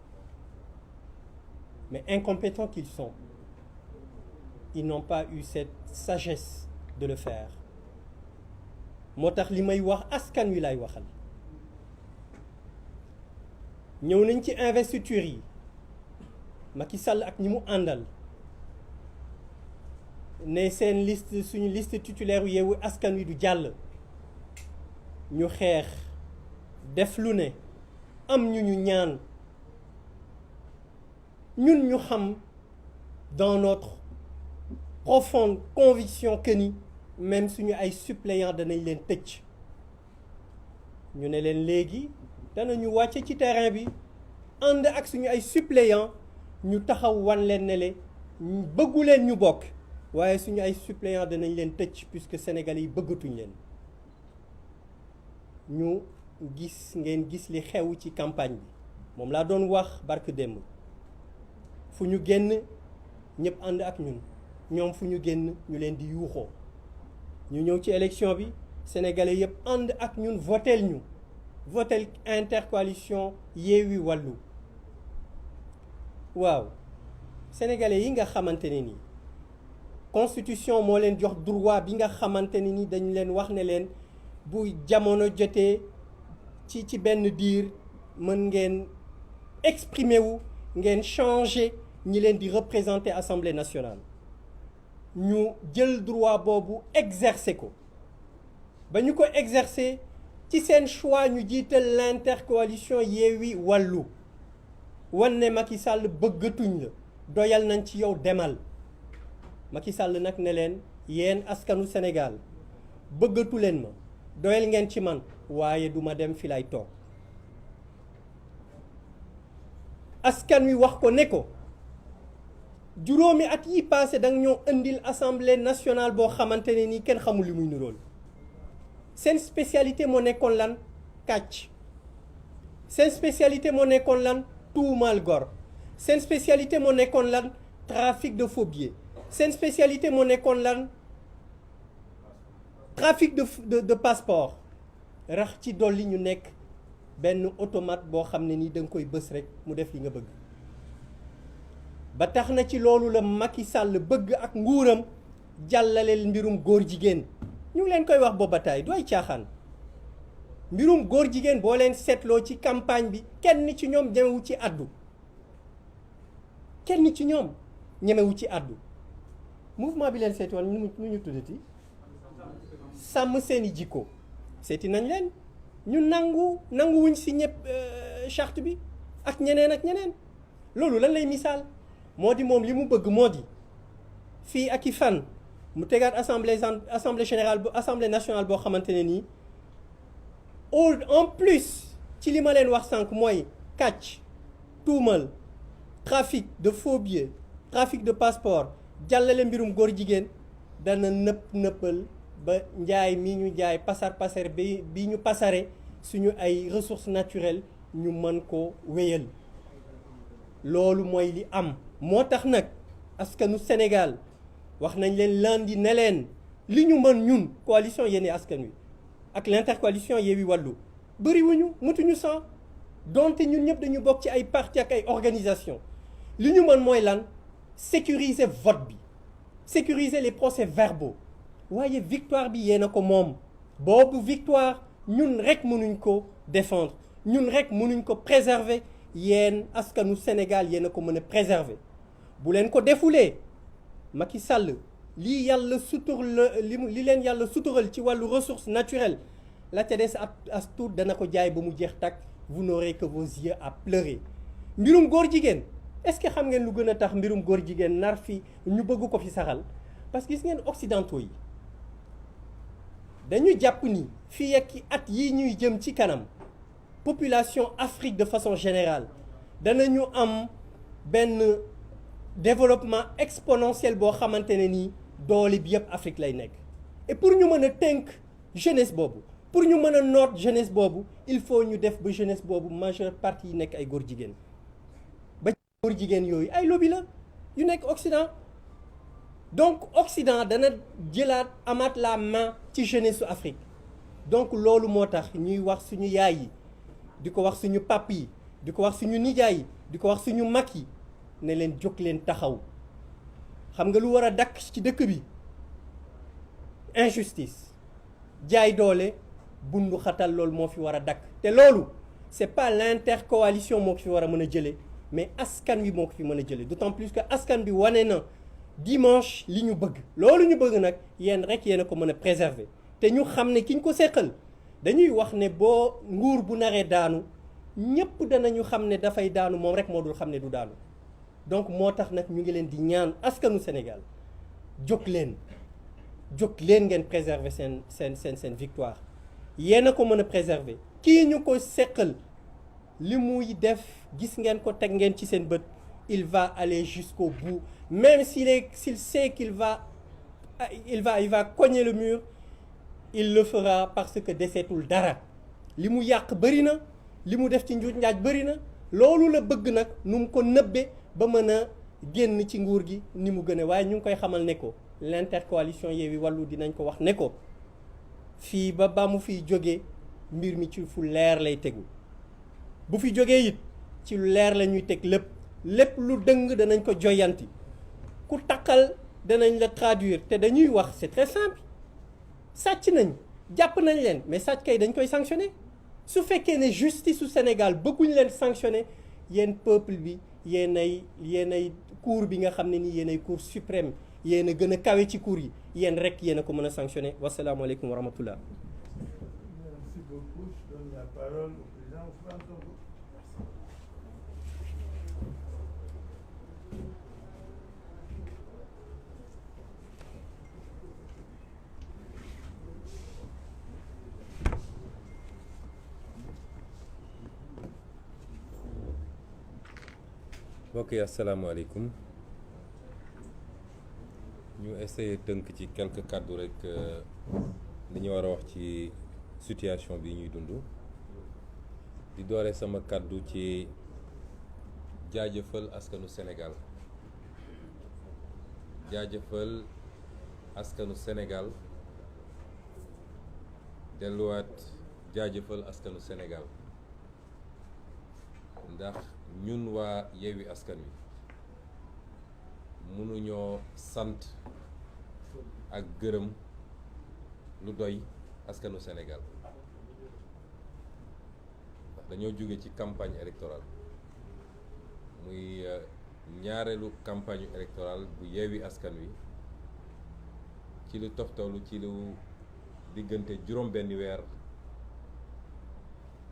Mais incompétents qu'ils sont, ils n'ont pas eu cette sagesse de le faire. moo tax li may wax askan wi lay waxal ñëw nañ ci investiture yi Macky Sall ak ñi mu àndal ne seen liste suñu liste titulaire yu Yewwi Askan Wi du jàll ñu xeex def lu ne am ñu ñaan ñun ñu xam dans notre profonde conviction que ni même suñu ay suppléants danañ leen tëj ñu ne leen léegi danañu wàcce ci terrain bi ànd ak suñu ay suppléants ñu taxaw wan leen ne le bëggu leen ñu bokk waaye suñu ay suppléants danañ leen tëj puisque Sénégalais yi bëggatuñ leen ñu ngeen gis li xew ci campagne bi moom laa doon wax barke démb fu ñu génn ñëpp ànd ak ñun ñoom fu ñu génn ñu leen di yuuxoo ñu ñëw ci élection bi sénégalais yëpp ànd ak ñun votel intercoalition Yewwi Wallu waaw sénégalais yi nga xamante ne ni constitution moo leen jox droit bi nga xamante ne ni dañu leen wax ne leen bu jamono jotee ci benn diir mën ngeen exprimer wu ngeen changer ñi leen di représenter Assemblée nationale ñu jël droit boobu exercer ko ba ñu ko exercer ci seen choix ñu jiital l'intercoalition Yewwi Wallu wan ne Macky Sall bëggatuñ la doyal nañ ci yow demal Macky Sall nag ne leen yéen askanu Sénégal bëggatu leen ma doyal ngeen ci man waaye duma dem fi lay toog askan wi wax ko ne ko juróomi at yi passé danga ñoo indil assemblée nationale boo xamante ne nii kenn xamul li muy nirool seen spécialité moo nekkoon lan kàcc seen spécialité moo nekkoon lan tuumaal gor seen spécialité moo nekkoon lan trafic de faux billets seen spécialité moo nekkoon lan trafic de passeport rax ci dolli ñu nekk benn automate boo xam ne nii da nga koy bës rek mu def li nga bëgg ba tax na ci loolu la Macky Sall bëgg ak nguuram jàllaleel mbirum góor jigéen ñu ngi leen koy wax booba taay du ay caaxaan mbirum góor jigéen boo leen seetloo ci campagne bi kenn ci ñoom ñemewu ci àddu kenn ci ñoom ñemewu ci àddu mouvement bi leen seeti woon nu ñu tuddati sàmm seeni jikko seeti nañ leen ñu nanguwuñ si ñëpp charte bi ak ñeneen loolu lan lay misaal moo di moom li mu bëgg moo di fii ak i fan mu tegaat assemblée générale assemblée nationale boo xamante ne nii en plus ci li ma leen wax sànq mooy kàcc tuumal trafic de faux billets trafic de passeport jàllale mbirum góor jigéen dana nëppal ba njaay mi ñu jaay pasar bi ñu pasare suñu ay ressources naturelles ñu mën ko wéyal loolu mooy li am moo tax nag askanu Sénégal wax nañ leen lundi ne leen li ñu mën ñun coalition Yewwi Askan Wi ak l'intercoalition Yewwi Wallu bëriwuñu mutuñu sax donte ñun ñëpp dañu bokk ci ay parti ak ay organisation li ñu mën mooy lan sécuriser vote bi sécuriser les procès-verbaux waaye victoire bi yéen a ko moom boobu victoire ñun rek mënuñ ko défendre ñun rek mënuñ ko préserver yéen askanu Sénégal yéen a ko mën a préserver bu leen ko defulee Macky Sall li yàlla sutural li leen yàlla sutural ci wàllu ressources naturelles la ca des as tuut dana ko jaay ba mu jeex takk vous n'aurez que vos yeux à pleurer. mbirum góor jigéen est-ce que xam ngeen lu gën a tax mbirum góor jigéen nar fi ñu bëgg ko fi saxal parce que gis ngeen occidentaux yi dañu jàpp ni fii ak at yi ñuy jëm ci kanam population Afrique de façon générale danañu am benn développement exponentiel boo xamante ne nii doole bi yëpp Afrique lay nekk et pour ñu mën a tënk jeunesse boobu pour ñu mën a noot jeunesse boobu il faut ñu def ba jeunesse boobu majeure partie yi nekk ay góor jigéen ba góor jigéen yooyu ay lobby la yu nekk Occident donc Occident dana jëlaat amaat la main ci jeunesse su Afrique donc loolu moo tax ñuy wax suñu yaay yi di ko wax suñu pap yi di ko wax suñu nijaay yi di ko wax suñu mag yi ne leen jóg leen taxaw xam nga lu war a dakk ci dëkk bi injustice jaay doole bundu xatal loolu moo fi war a dakk te loolu c'est pas l'intercoalition moo ko fi war a mën a jëlee mais askan wi moo ko fi mën a jëlee d'autant plus que askan bi wane na dimanche li ñu bëgg loolu ñu bëgg nag yéen rek yéen a ko mën a préserver te ñu xam ne ki ñu ko seqal dañuy wax ne boo nguur bu naree daanu ñépp danañu xam ne dafay daanu moom rek moo dul xam ne du daanu donc moo tax nag ñu ngi leen di ñaan askanu Sénégal jóg leen ngeen préserver seen victoire yéen a ko mën a préserver kii ñu ko seqal li muy def gis ngeen ko teg ngeen ci seen bët il va aller jusqu'au bout même s'il sait qu'il va cogner le mur il le fera parce que deseetul dara li mu yàq bëri na li mu def ci njuuj njaaj bëri na loolu la bëgg nag nu mu ko nëbbe ba mën a génn ci nguur gi ni mu gën a waaye ñu ngi koy xamal ne ko l'intercoalition Yewwi Wallu dinañ ko wax ne ko fii ba mu fiy jógee mbir mi ci fu leer lay tegu bu fi jógee it ci lu leer la ñuy teg lépp lu dëng danañ ko joyanti ku takkal danañ la traduire te dañuy wax c'est très simple sàcc nañ jàpp nañ leen mais sàcc kay dañ koy sanctionner su fekkee ne justice su Sénégal bëgguñ leen sanctionner yéen peuple bi yéenay cour bi nga xam ne ni yéenay cour suprême yéen a gën a kawe ci cour yi yéen rek yéen a ko mën a sanctionner wasalaamualeykum wa rahmatullah. Merci beaucoup. Je donne la parole au président Ousmane Sonko. mbokk yi asalaamaaleykum ñu essayé tënk ci quelques kàddu rek li ñu war a wax ci situation bi ñuy dund di doore sama kàddu ci jaajëfal askanu Sénégal delluwaat jaajëfal askanu Sénégal ndax ñun waa Yewwi Askan Wi mënuñoo sant ak gërëm lu doy askanu Sénégal ndax dañoo jóge ci campagne électorale muy ñaareelu campagne électorale bu Yewwi Askan Wi ci lu toftalu ci lu diggante juróom-benni weer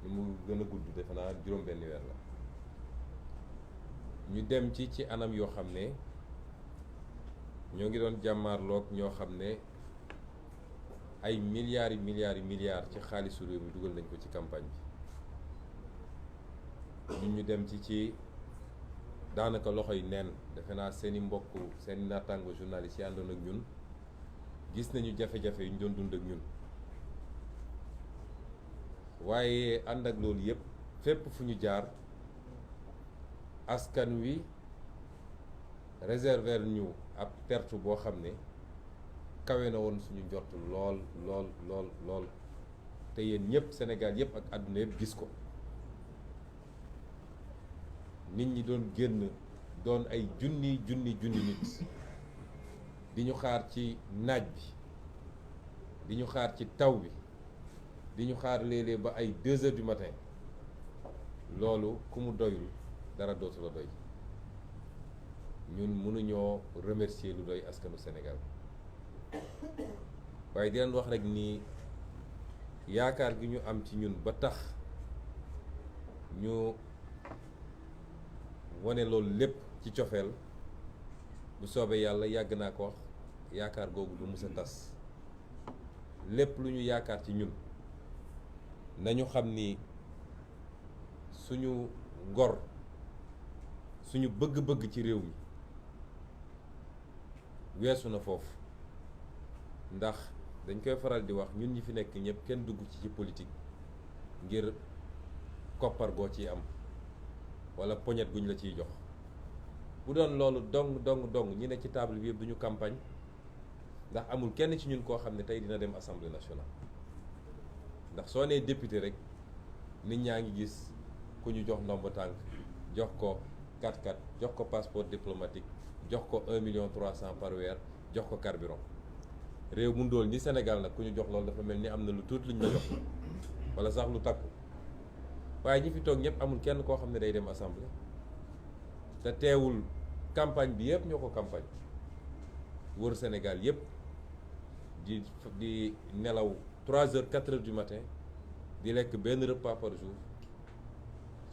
lu mu gën a gudd defe naa juróom-benni weer la ñu dem ci anam yoo xam ne ñoo ngi doon jàmmaarloog ñoo xam ne ay milliards ci xaalisu réew mi dugal nañ ko ci campagne bi ñu dem ci daanaka loxoy neen defe naa seeni mbokk seeni naataango journalistes yi àndoon ak ñun gis nañu jafe-jafe yu ñu doon dund ak ñun waaye ànd ak loolu yépp fépp fu ñu jaar askan wi réserver ñu ab perte boo xam ne kawe na woon suñu njort lool te yéen ñëpp Sénégal yëpp ak àdduna yëpp gis ko nit ñi doon génn doon ay junni nit di ñu xaar ci naaj bi di ñu xaar ci taw bi di ñu xaar léeg-léeg ba ay 2 heures du matin loolu ku mu doyul dara dootu la doy ñun mënuñoo remercier lu doy askanu Sénégal waaye di leen wax rek ni yaakaar gi ñu am ci ñun ba tax ñu wane loolu lépp ci cofeel bu soobee yàlla yàgg naa ko wax yaakaar googu du mës a tas lépp lu ñu yaakaar ci ñun nañu xam ni suñu ngor suñu bëgg-bëgg ci réew mi weesu na foofu ndax dañ koy faral di wax ñun ñi fi nekk ñëpp kenn dugg ci politique ngir koppar goo ciy am wala poñet guñ la ciy jox bu doon loolu dong ñi ne ci table bi yëpp duñu campagne ndax amul kenn ci ñun koo xam ne tey dina dem assemblée nationale ndax soo nee député rek nit ñaa ngi gis ku ñu jox ndomba tànk jox ko 4x4 jox ko passeport diplomatique jox ko 1,300,000 par weer jox ko carburant réew mu ndóol ni Sénégal nag ku ñu jox loolu dafa mel ni am na lu tuuti luñ la jox wala sax lu takku waaye ñi fi toog ñëpp amul kenn koo xam ne day dem assemblée te teewul campagne bi yëpp ñoo ko campagne wër Sénégal yëpp di nelaw 3 heures 4 heures du matin di lekk benn repas par jour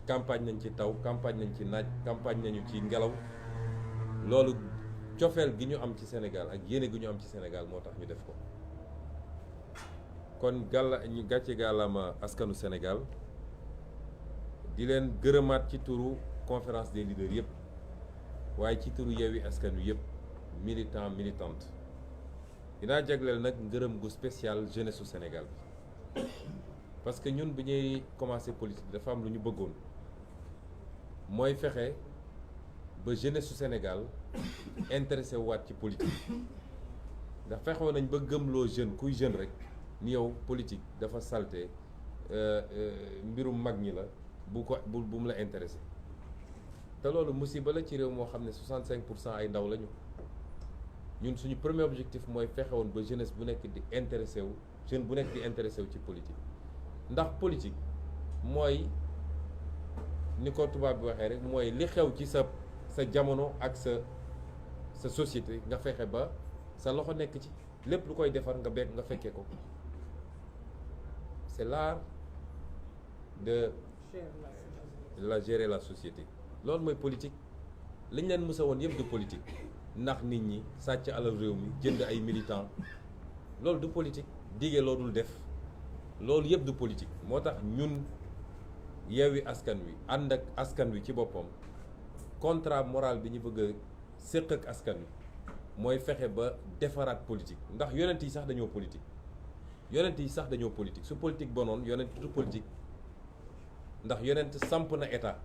campagne nañ ci taw campagne nañ ci naaj campagne nañu ci ngelaw loolu cofeel gi ñu am ci Sénégal ak yéene gi ñu am ci Sénégal moo tax ñu def ko kon ñu gàcce gàllama askanu Sénégal di leen gërëmaat ci turu conférence des leaders yëpp waaye ci turu Yewwi Askan Wi yëpp militant militante dinaa jagleel nag ngërëm gu spécial jeunesse su Sénégal bi parce que ñun bi ñuy commencé politique dafa am lu ñu bëggoon mooy fexe ba jeunesse su Sénégal intéressé waat ci politique ndax fexewoon nañ ba gëmloo jeune kuy jeune rek ni yow politique dafa salte mbirum mag ñi la bu mu la intéressé te loolu musiba la ci réew moo xam ne 65% ay ndaw lañu ñun suñu premier objectif mooy fexewoon ba jeunesse bu nekk di intéressé wu jeune bu nekk di intéressé wu ci politique ndax politique mooy ni ko tubaab bi waxee rek mooy li xew ci sa jamono ak sa société nga fexe ba sa loxo nekk ci lépp lu koy defar nga fekkee ko c'est l'art de gérer la société loolu mooy politique liñ leen mësa woon yëpp du politique ndax nit ñi sàcc alal réew mi jënd ay militants loolu du politique dige loo dul def loolu yëpp du politique moo tax ñun Yewwi Askan Wi ànd ak askan wi ci boppam contrat moral bi ñu bëgg a séq ak askan wi mooy fexe ba defaraat politique ndax yonent yi sax dañoo politique su politique bonoon yonent du politique ndax yonent samp na état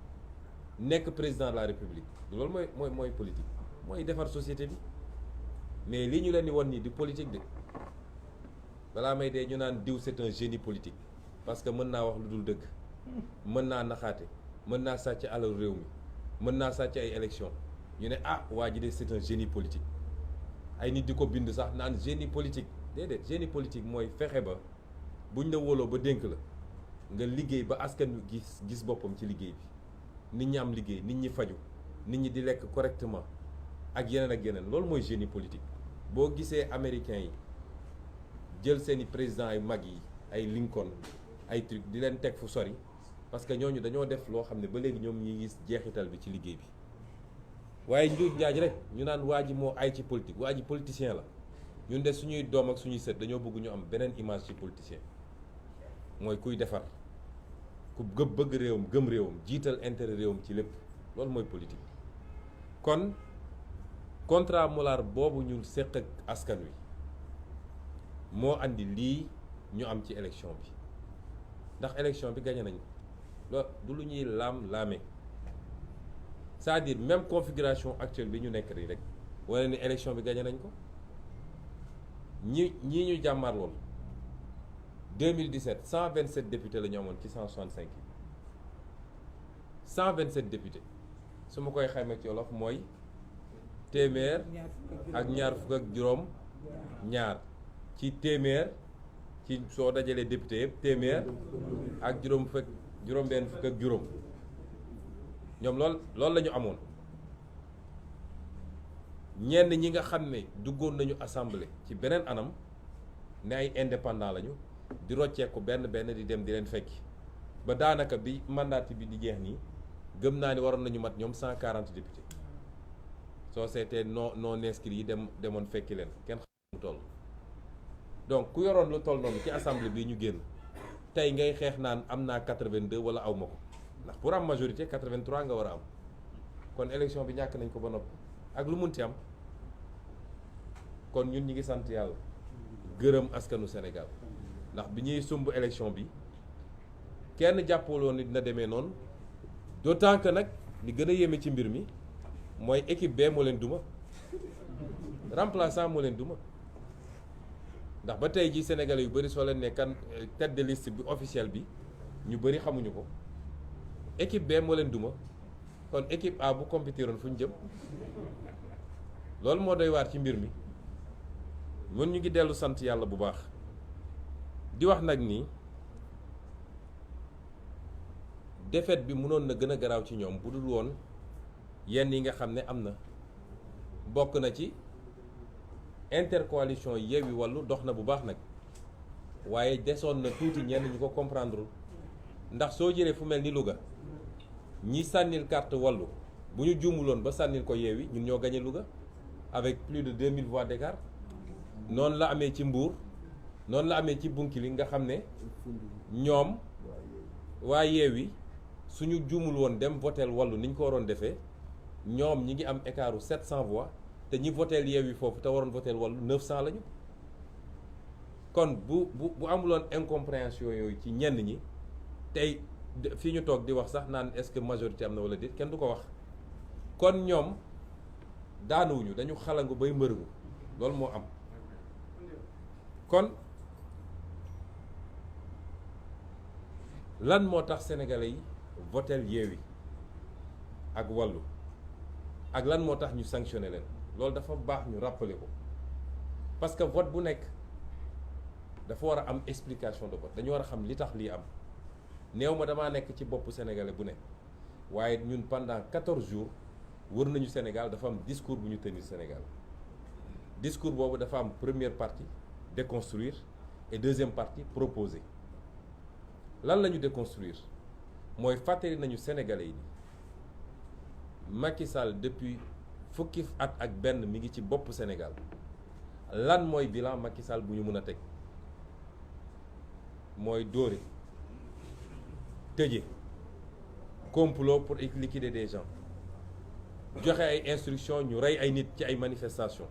nekk président de la république loolu mooy politique mooy defar société bi mais li ñu leen di won nii di politique de balaa may dee ñu naan diw c'est un génie politique parce que mën naa wax lu dul dëgg mën naa naxaate mën naa sàcc alal réew mi mën naa sàcc ay élection ñu ne waa ji de c'est un génie politique ay nit di ko bind sax naan génie politique déedéet génie politique mooy fexe ba buñ la wóoloo ba dénk la nga liggéey ba askan wi gis boppam ci liggéey bi nit ñi am liggéey nit ñi faju nit ñi di lekk correctement ak yeneen loolu mooy génie politique boo gisee américains yi jël seeni présidents ay mag yi ay Lincoln ay truc di leen teg fu sori parce que ñooñu dañoo def loo xam ne ba léegi ñoom ñi gis jeexital bi ci liggéey bi waaye njuuj njaaj rek ñu naan waa ji moo ay ci politique waa ji politicien la ñun de suñuy doom ak suñuy sët dañoo bëgg ñu am beneen image ci politicien mooy kuy defar ku bëgg réewam gëm réewam jiital intérêt réewam ci lépp loolu mooy politique. kon contrat moral boobu ñu seq ak askan wi moo andi lii ñu am ci élection bi ndax élection bi gagné nañu loolu du lu ñuy laam-laame c'est-à-dire même configuration actuelle bi ñu nekk rek wane ni élection bi gagné nañ ko ñii ñu jàmmaar lool 2017 127 députés la ñu amoon ci 165 yi 127 députés su ma koy xayma ci wolof mooy téeméer ak ñaar fukk ak juróom ñaar ci téeméer ci soo dajalee député yëpp téeméer ak juróom benn fukk ak juróom ñoom loolu la ñu amoon. ñenn ñi nga xam ne duggoon nañu assemblée ci beneen anam ne ay indépendant lañu di rocceeku benn di dem di leen fekki ba daanaka bi mandat bi di jeex nii gëm naa ni waroon nañu mat ñoom 140 députés soo seetee non inscrits yi demoon fekki leen kenn xam mu toll. donc ku yoroon lu toll noonu ci assemblée bi ñu génn tey ngay xeex naan am naa 82 wala aw ma ko ndax pour am majorité 83 nga war a am kon élection bi ñàkk nañ ko ba noppi ak lu munti am. kon ñun ñi ngi sant yàlla gërëm askanu Sénégal ndax bi ñuy sumb élection bi kenn jàppaloon ni dina demee noonu d'autant que nag li gën a yéeme ci mbir mi mooy équipe B moo leen duma remplaçant moo leen duma ndax ba tey ji Sénégalais yu bëri soo leen ne kan tête de liste bi officielle bi ñu bëri xamuñu ko équipe B moo leen duma kon équipe A bu compétiroon fu ñu jëm loolu moo doy waar ci mbir mi. ñun ñu ngi dellu sant yàlla bu baax di wax nag ni défaite bi mënoon na gën a garaaw ci ñoom bu dul woon yenn yi nga xam ne am na bokk na ci intercoalition Yewwi Wallu dox na bu baax nag waaye desoon na tuuti ñenn ñu ko comprendre ndax soo jëlee fu mel ni Louga ñi sànnil carte Wallu bu ñu juumuloon ba sànnil ko Yewwi ñun ñoo gagné Louga avec plus de 2000 voix d'écart. noonu la amee ci Mbour noonu la amee ci Bounkiling nga xam ne ñoom waa Yewwi suñu juumul woon dem voteel Wallu ni ñu ko waroon defee ñoom ñi ngi am écartu 700 voix te ñi voteel Yewwi foofu te waroon voteel Wallu 900 lañu kon bu amuloon incompréhension yooyu ci ñenn ñi tey fii ñu toog di wax sax naan est-ce que majorité am na wala déet kenn du ko wax kon ñoom daanuwuñu dañu xalangu bay mbërëgu loolu moo am. kon lan moo tax sénégalais yi votel Yewwi ak Wallu ak lan moo tax ñu sanctionné leen loolu dafa baax ñu rappeler ko parce que vote bu nekk dafa war a am explication de vote dañu war a xam li tax lii am néew ma damaa nekk ci boppu sénégalais bu nekk waaye ñun pendant 14 jours wër nañu Sénégal dafa am discours bu ñu tenir Sénégal discours boobu dafa am première partie déconstruire et deuxième partie proposer lan la ñu déconstruire mooy fàttali nañu sénégalais yi Macky Sall depuis fukki at ak benn mi ngi ci bopp Sénégal lan mooy bilan Macky Sall bu ñu mën a teg mooy dóore tëje complot pour liquider des gens joxe ay instructions ñu rey ay nit ci ay manifestations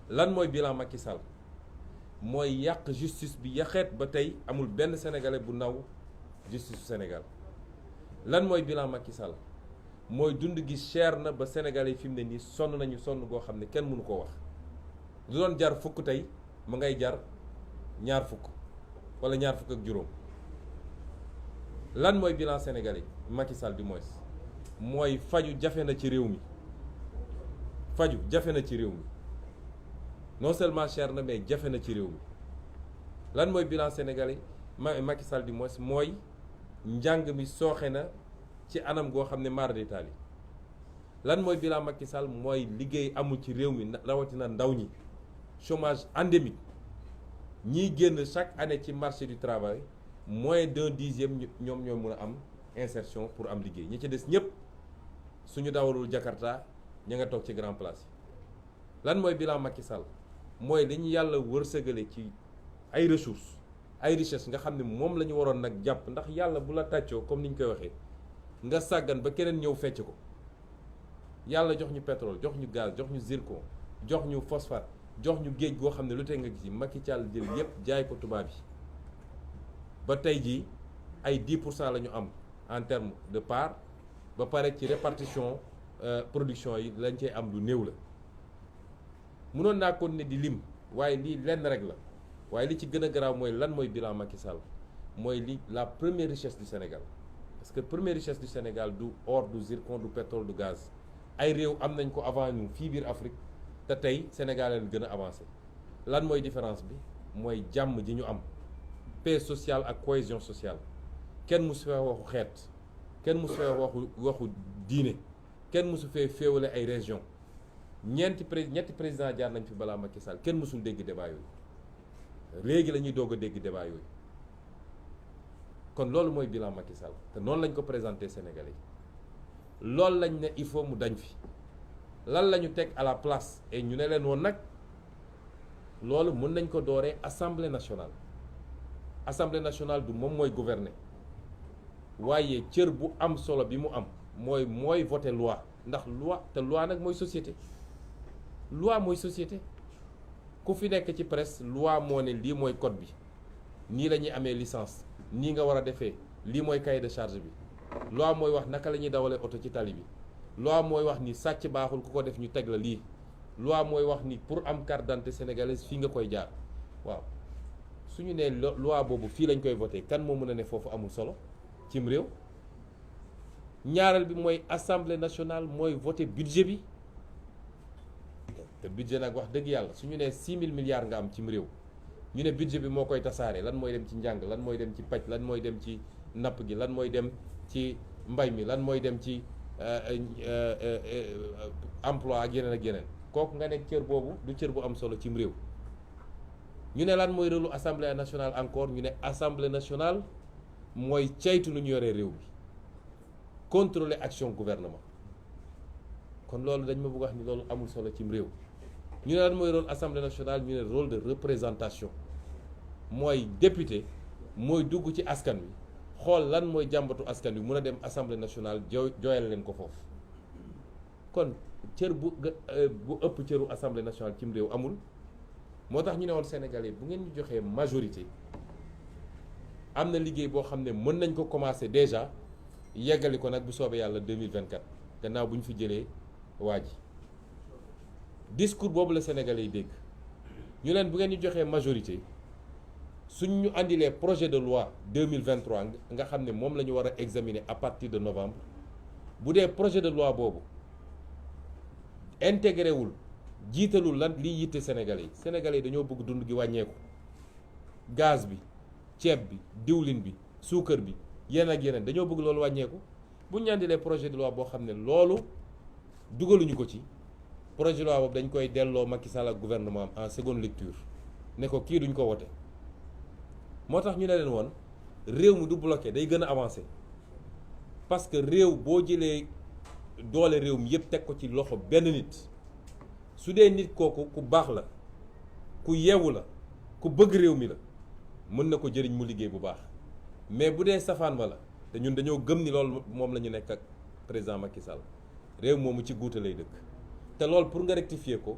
lan mooy bilan Macky Sall mooy yàq justice bi yaxeet ba tey amul benn sénégalais bu naw justice su Sénégal lan mooy bilan Macky Sall mooy dund gi cher na ba sénégalais yi fi mu ne nii sonn nañu sonn goo xam ne kenn mënu koo wax du doon jar fukk tey mu ngay jar ñaar fukk wala ñaar fukk ak juróom lan mooy bilan sénégalais Macky Sall du moins mooy faju jafe na ci réew mi faju jafe na ci réew mi non seulement cher na mais jafe na ci réew mi lan mooy bilan sénégalais Macky Sall du moins mooy njàng mi sooxe na ci anam goo xam ne mara d'Italie lan mooy bilan Macky Sall mooy liggéey amul ci réew mi rawatina ndaw ñi chômage endémique ñiy génn chaque année ci marché du travail moins d'un dixième ñoom ñoo mën a am insertion pour am liggéey ñi ci des ñëpp suñu dawalul Jakarta ña nga toog ci grand place yi lan mooy bilan Macky Sall mooy li ñu yàlla wërsëgale ci ay ressources ay richesses nga xam ne moom la ñu waroon nag jàpp ndax yàlla bu la tàccoo comme ni ñu koy waxee nga sàggan ba keneen ñëw fecc ko yàlla jox ñu pétrole jox ñu gaz jox ñu zircon jox ñu phosphate jox ñu géej goo xam ne lu tey nga gis Macky Sall jël yépp jaay ko tubaab yi ba tey jii ay 10% la ñu am en termes de part ba pare ci répartition production yi lañ cey am lu néew la mënoon naa ko ne di lim waaye lii lenn rek la waaye li ci gën a garaaw mooy lan mooy bilan Macky Sall mooy li la première richesse du Sénégal parce que première richesse du Sénégal du or du zircon du pétrole du gaz ay réew am nañ ko avant ñu fii biir Afrique te tey Sénégal leen gën a avancé lan mooy différence bi mooy jàmm ji ñu am paix sociale ak cohésion sociale kenn mu si waxu xeet kenn mosu fee waxu diine kenn mosu fee féewale ay région ñetti président jaar nañ fi balaa Macky Sall kenn mosul dégg débat yooyu léegi la ñuy doog a dégg débat yooyu kon loolu mooy bilan Macky Sall te noonu lañ ko présenté Sénégalais yi loolu lañ ne il faut mu dañ fi lan la ñu teg à la place et ñu ne leen woon nag loolu mën nañ ko dooree assemblée nationale du moom mooy gouverner waaye cër bu am solo bi mu am mooy voter loi ndax loi te loi nag mooy société ku fi nekk ci presse loi moo ne lii mooy code bi nii la ñuy amee licence nii nga war a defee lii mooy cahier de charge bi loi mooy wax naka la ñuy dawalee oto ci tali bi loi mooy wax ni sàcc baaxul ku ko def ñu teg la lii loi mooy wax ni pour am carte d'identité sénégalaise fii nga koy jaar waaw suñu nee loi boobu fii lañ koy voté kan moo mën a ne foofu amul solo cim réew. ñaareel bi mooy assemblée nationale mooy voté budget bi te budget nag wax dëgg yàlla suñu nee 6 000 milliards nga am cim réew ñu ne budget bi moo koy tasaare lan mooy dem ci njàng lan mooy dem ci paj lan mooy dem ci napp gi lan mooy dem ci mbay mi lan mooy dem ci emploi ak yeneen kooku nga ne cër boobu du cër bu am solo cim réew. ñu ne lan mooy rôlu assemblée nationale encore ñu ne assemblée nationale mooy caytu nu ñu yoree réew mi contrôler action gouvernement kon loolu dañ ma bëgg wax ni loolu amul solo cim réew. ñu ne lan mooy rôle assemblée nationale ñu ne rôle de représentation mooy député mooy dugg ci askan wi xool lan mooy jàmbatu askan wi mun a dem assemblée nationale jooyal leen ko foofu kon cër bu ëpp cëru assemblée nationale cim réew amul. moo tax ñu ne woon Sénégalais bu ngeen ñu joxee majorité am na liggéey boo xam ne mën nañ ko commencer déjà yeggali ko nag bu soobee yàlla 2024 gannaaw bu ñu fi jëlee waa ji discours boobu la Sénégalais yi dégg ñu leen bu ngeen ñu joxee majorité suñ ñu andilee projet de loi 2023 nga xam ne moom la ñu war a examiner à partir de novembre bu dee projet de loi boobu intégré wul jiitalul lan liy yitte Sénégalais yi dañoo bëgg dund gi wàññeeku gaz bi ceeb bi diwlin bi suukar bi yeneen ak yeneen dañoo bëgg loolu wàññeeku bu ñu andilee projet de loi boo xam ne loolu dugaluñu ko ci projet de loi boobu dañ koy delloo Macky Sall ak gouvernement en seconde lecture ne ko kii duñ ko wote moo tax ñu ne leen woon réew mi du bloqué day gën a avancé parce que réew boo jëlee doole réew mi yëpp teg ko ci loxo benn nit su dee nit kooku ku baax la ku yeewu la ku bëgg réew mi la mën na ko jëriñ mu liggéey bu baax mais bu dee safaan ba la te ñun dañoo gëm ni loolu moom la ñu nekk ak président Macky Sall réew moomu ci guute lay dëkk te loolu pour nga rectifier ko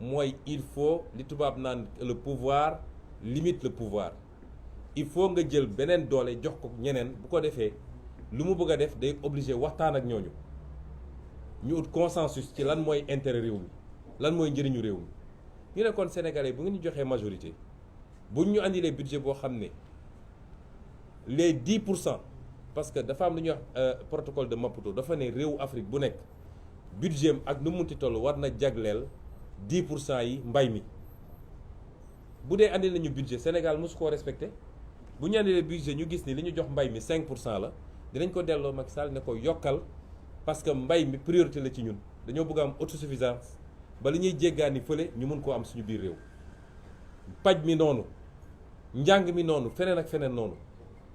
mooy il faut li tubaab naan le pouvoir limite le pouvoir il faut nga jël beneen doole jox ko ñeneen bu ko defee lu mu bëgg a def day obligé waxtaan ak ñooñu ñu ut consensus ci lan mooy intérêt réew mi lan mooy njëriñu réew mi ñu ne kon sénégalais bu ngeen ñu joxee majorité buñ ñu andilee budget boo xam ne les 10% parce que dafa am lu ñuy wax protocole de Maputo dafa ne réewu Afrique bu nekk budget am ak nu mu munti toll war na jagleel 10% yi mbay mi bu dee andi nañu budget Sénégal mosu koo respecté bu ñu andilee budget ñu gis ni li ñu jox mbay mi 5% la dinañ ko delloo Macky Sall ne ko yokkal parce que mbay mi priorité la ci ñun dañoo bëgg am autosuffisance ba li ñuy jéggaani fële ñu mun koo am suñu biir réew paj mi noonu njàng mi noonu feneen ak feneen noonu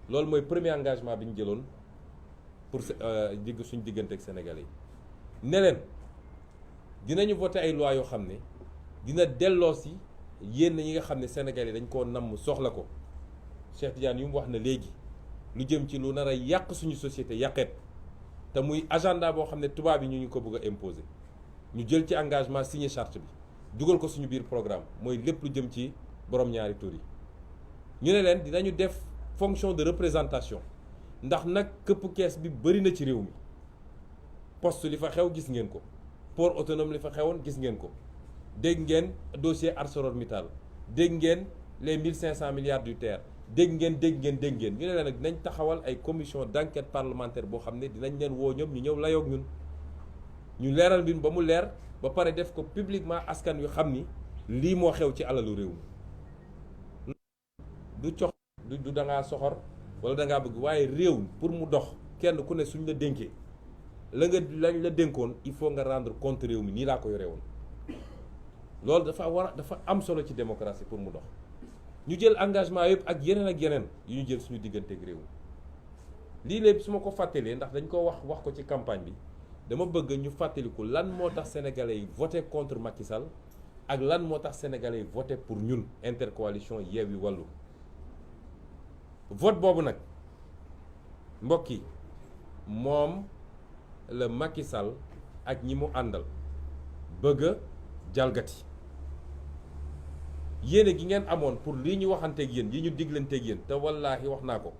loolu mooy premier engagement bi ñu jëloon pour suñu diggante ak Sénégalais yi ne leen dinañu voté ay loi yoo xam ne dina delloo si yéen ñi nga xam ne Sénégalais dañ koo namm soxla ko Cheikh Tidiane yu mu wax na léegi lu jëm ci lu nar a yàq suñu société yàqeet te muy agenda boo xam ne tubaab yi ñu ko bëgg a imposer ñu jël ci engagement signé charte bi dugal ko suñu biir programme mooy lépp lu jëm ci borom ñaari tur yi ñu ne leen dinañu def fonction de représentation ndax nag këpp kees bi bëri na ci réew mi poste li fa xew gis ngeen ko port autonome li fa xewoon gis ngeen ko dégg ngeen dossier ArcelorMittal dégg ngeen les 1500 milliards du TER dégg ngeen ñu ne leen nag dinañ taxawal ay commission d'enquête parlementaire boo xam ne dinañ leen woo ñoom ñu ñëw layoog ñun ñu leeral mbir ba mu leer ba pare def ko publiquement askan wi xam ni lii moo xew ci alalu réew mi du cox du dangaa soxor wala dangaa bëgg waaye réew pour mu dox kenn ku ne suñ la dénkee lañ la dénkoon il faut nga rendre compte réew mi nii laa ko yore woon loolu dafa am solo ci démocratie pour mu dox ñu jël engagement yëpp ak yeneen yu ñu jël suñu digganteeg réew mi lii lépp su ma ko fàttalee ndax dañ ko wax ko ci campagne bi dama bëgg ñu fàttaliku lan moo tax sénégalais yi voté contre Macky Sall ak lan moo tax sénégalais yi voté pour ñun intercoalition Yewwi Wallu vote boobu nag mbokk yi moom la Macky Sall ak ñi mu àndal bëgg a jalgati yéene gi ngeen amoon pour lii ñu waxanteeg yéen yi ñu diglanteeg yéen te wallaahi wax naa ko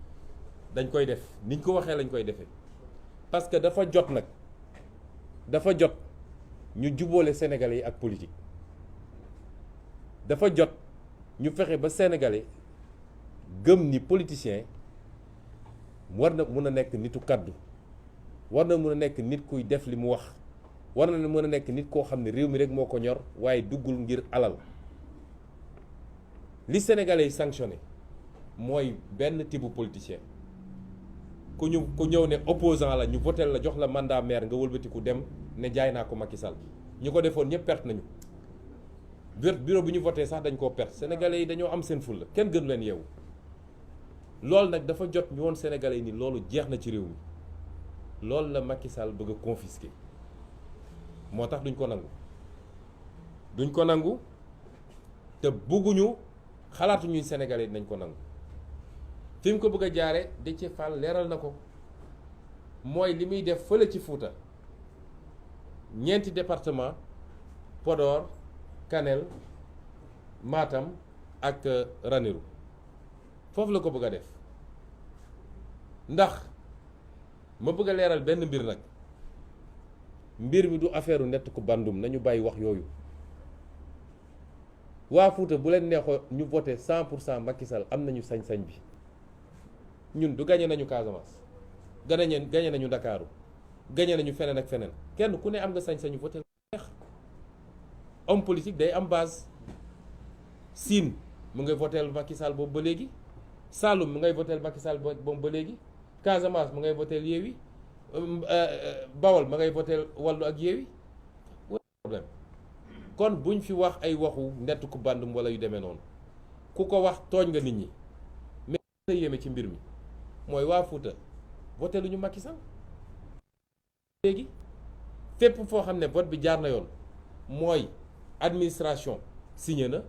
dañ koy def niñ ko waxee lañ koy defee parce que dafa jot nag dafa jot ñu jubóole sénégalais yi ak politique dafa jot ñu fexe ba sénégalais gëm ni politicien war na mën a nekk nitu kaddu war na mën a nekk nit kuy def li mu wax war na mën a nekk nit koo xam ne réew mi rek moo ko ñor waaye duggul ngir alal li sénégalais yi sanctionné mooy benn type politicien ku ñëw ne opposant la ñu votel la jox la mandat maire nga wëlbatiku dem ne jaay naa ko Macky Sall ñu ko defoon ñëpp perte nañu bureau bi ñu voté sax dañ koo perte sénégalais yi dañoo am seen fulla kenn gënu leen yeewu loolu nag dafa jot ñu woon sénégalais yi ni loolu jeex na ci réew mi loolu la Macky Sall bëgg a confisquer moo tax duñ ko nangu te bugguñu xalaatuñuy sénégalais dinañ ko nangu fi mu ko bëgg a jaare Déthié Fall leeral na ko mooy li muy def fële ci Fuuta ñeenti département Podor Kanel Matam ak Ranérou foofu la ko bëgg a def ndax ma bëgg a leeral benn mbir nag mbir mi du affaire u nett ku bandum nañu bàyyi wax yooyu waa Fuuta bu leen neexoo ñu voté 100% Macky Sall am nañu sañ-sañ bi ñun du gañe nañu Casamance gañe nañu Ndakaaru gañe nañu feneen ak feneen kenn ku ne am nga sañ-sañu voté neex homme politique day am base Sine mu ngay voté Macky Sall boobu ba léegi Saloum mu ngay voté Macky Sall boobu ba léegi Casamance mu ngay voté Yewwi Bawol ma ngay voté Wallu ak Yewwi problème kon buñ fi wax ay waxu nett ku bandum wala yu demee noonu ku ko wax tooñ nga nit ñi mais la yéeme ci mbir mi mooy waa Fuuta voté lu ñu Macky Sall léegi fépp foo xam ne vote bi jaar na yoon mooy administration signé na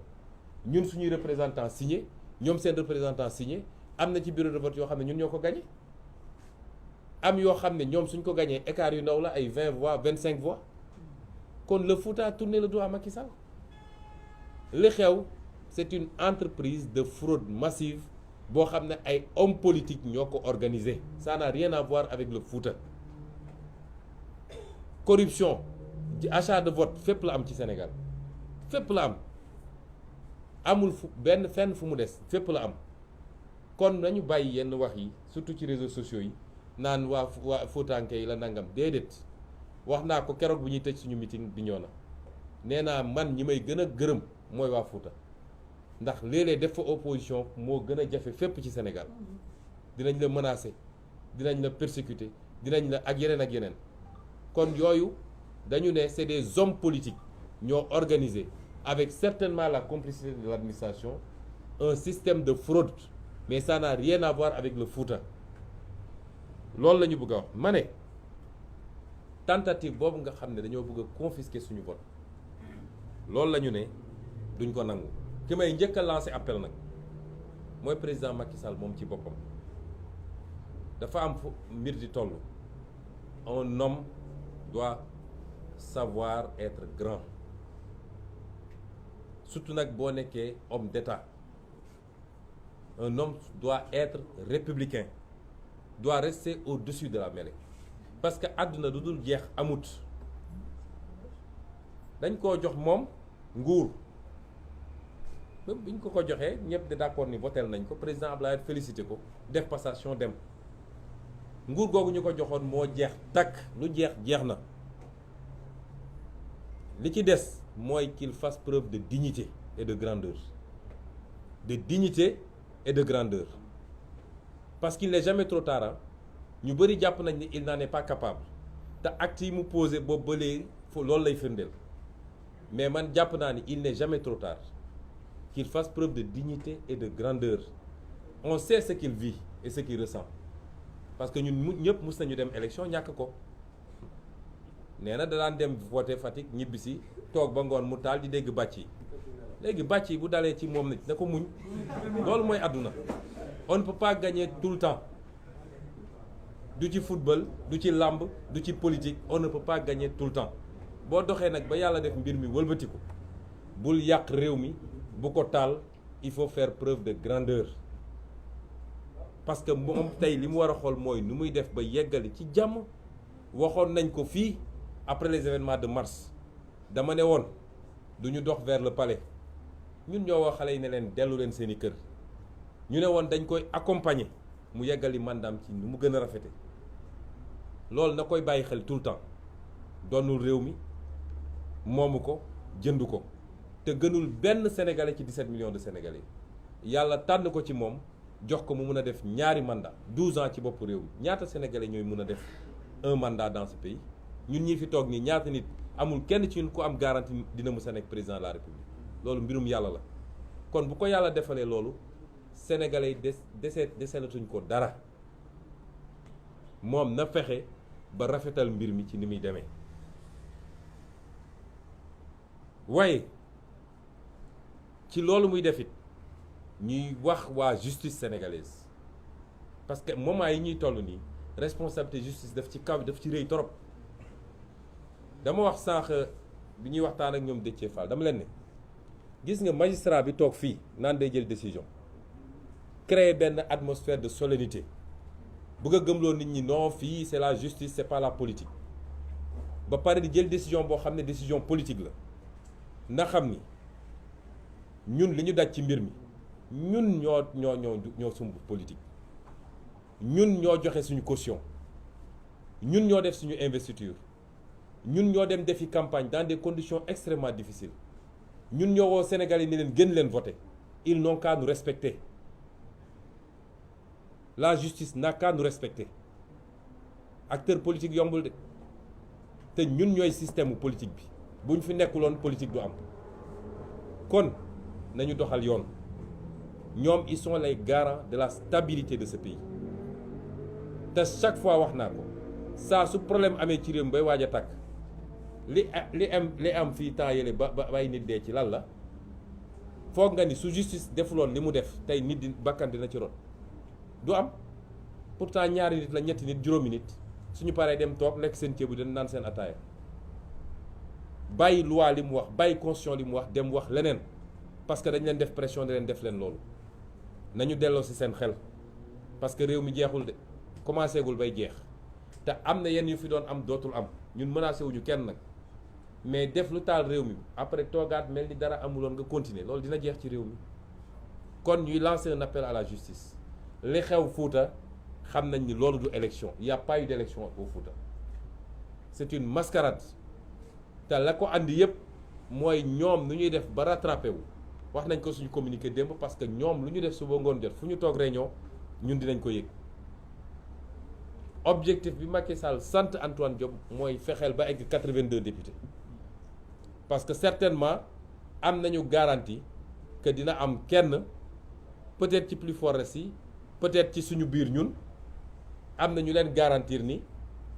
ñun suñuy représentant signé ñoom seen représentant signé am na ci bureau de vote yoo xam ne ñun ñoo ko gagné am yoo xam ne ñoom suñ ko gagné écart yu ndaw la ay 20 voix 25 voix kon le Fouta a tourné le dos à Macky Sall li xew c'est une entreprise de fraude massive boo xam ne ay hommes politiques ñoo ko organisé ça n'a rien à voir avec le Fouta corruption achat de vote fépp la am ci Sénégal fépp la am amul benn fenn fu mu des fépp la am kon nañu bàyyi yenn wax yi surtout ci réseaux sociaux yi naan waa Foutanke yi la nangam déedéet wax naa ko keroog bu ñuy tëj suñu meeting bi ñoo na nee naa man ñi may gën a gërëm mooy waa Fouta ndax léeg-léeg def fa opposition moo gën a jafe fépp ci Sénégal dinañ la menacer dinañ la persécuter dinañ la ak yeneen kon yooyu dañu ne c'est des hommes politiques ñoo organisé avec certainement la complicité de l'administration un système de fraude mais ça n'a rien à voir avec le Fouta loolu la ñu bëgg a wax ma ne tentative boobu nga xam ne dañoo bëgg a confisquer suñu vote loolu la ñu ne duñ ko nangu ki may njëkk a lancer appel nag mooy président Macky Sall moom ci boppam dafa am fu mbir di toll un homme doit savoir être grand surtout nag boo nekkee homme d'État un homme doit être républicain doit rester au-dessus de la mêlée parce que àdduna du dul jeex amut dañ koo jox moom nguur même bi ñu ko joxee ñëpp de d'accord ni votel nañ ko président Abdoulaye félicité ko def passation dem nguur googu ñu ko joxoon moo jeex takk lu jeex na li ci des mooy qu'il fasse preuve de dignité et de grandeur parce qu'il n'est jamais trop tard ñu bëri jàpp nañ ni il n'en est pas capable te acte yi mu posé boobu ba léegi loolu lay firndeel mais man jàpp naa ni il n'est jamais trop tard qu'il fasse preuve de dignité et de grandeur. On sait ce qu'il vit et ce qu'il ressent parce que ñun ñëpp mus nañu dem élection ñàkk ko nee na da daan dem voter Fatick ñibbisi toog ba ngoon mu taal di dégg bàcc yi léegi bàcc yi bu dalee ci moom nit na ko muñ loolu mooy àdduna. On ne peut pas gagner tout le temps du ci football du ci làmb du ci politique on ne peut pas gagner tout le temps boo doxee nag ba yàlla def mbir mi wëlbatiku bul yàq réew mi bu ko taal il faut faire preuve de grandeur parce que moom tey li mu war a xool mooy nu muy def ba yeggali ci jàmm. waxoon nañ ko fii après les événements de mars dama ne woon du ñu dox vers le palais ñun ñoo wax xale yi ne leen dellu leen seeni kër ñu ne woon dañ koy accompagner mu yeggali mandaam ci nu mu gën a rafete loolu na koy bàyyi xel tout le temps doonul réew mi moomu ko jënd ko te gënul benn sénégalais ci 17 millions de sénégalais yàlla tànn ko ci moom jox ko mu mun a def ñaari mandat 12 ans ci bopp réew mi ñaata sénégalais ñooy mun a def un mandat dans ce pays ñun ñi fi toog nii ñaata nit amul kenn ci ñun ku am garantie dina mës a nekk président de la république loolu mbirum yàlla la kon bu ko yàlla defalee loolu sénégalais yi deselatuñ ko dara moom na fexe ba rafetal mbir mi ci ni muy demee waaye ci loolu muy defit ñuy wax waa justice sénégalaise parce que moment yi ñuy toll nii responsabilité justice daf ci kaw daf ci rëy torop dama wax sànq bi ñuy waxtaan ak ñoom Déthié Fall dama leen ne gis nga magistrat bi toog fii naan day jël décision créer benn atmosphère de solennité bëgg a gëmloo nit ñi non fii c'est la justice c'est pas la politique ba pare di jël décision boo xam ne décision politique la na xam ni ñun li ñu daj ci mbir mi ñun ñoo sumb politique ñun ñoo joxe suñu caution ñun ñoo def suñu investiture ñun ñoo dem defi campagne dans des conditions extrêmement difficiles ñun ñoo woo Sénégal yi ni leen gën leen voter ils n'ont qu'à nous respecter la justice n'a qu'à nous respecter acteur politique yombul de te ñun ñooy système politique bi bu ñu fi nekkuloon politique du am kon nañu doxal yoon ñoom ils sont les garants de la stabilité de ce pays te chaque fois wax naa ko saa su problème amee ci réew mi bay waaj a tàkk li am fii temps yële ba ay nit dee ci lan la foog nga ni su justice defuloon li mu def tey nit di bakkan dina ci rot du am pourtant ñaari nit la ñetti nit juróomi nit suñu paree dem toog lekk seen ceebu den naan seen ataaya bàyyi loi li mu wax bàyyi constitution li mu wax dem wax leneen parce que dañ leen def pression da leen def leen loolu nañu delloo ci seen xel parce que réew mi jeexul de commencé gul bay jeex te am na yenn yu fi doon am dootul am ñun menacé wuñu kenn nag mais def lu taal réew mi après toogaat mel ni dara amuloon nga continuer loolu dina jeex ci réew mi kon ñuy lancer un appel à la justice li xew Fouta xam nañ ni loolu du élection il y a pas eu d'élection au Fouta c'est une mascarade te la ko andi yépp mooy ñoom nu ñuy def ba rattrapé wu wax nañ ko suñu communiqué démb parce que ñoom lu ñu def suba ngoon jot fu ñu toog réunion ñun dinañ ko yëg objectif bi Macky Sall sant Antoine Diome mooy fexeel ba egg 82 députés parce que certainement am nañu garantie que dina am kenn peut-être ci plus fort yi peut-être ci suñu biir ñun am na ñu leen garantir ni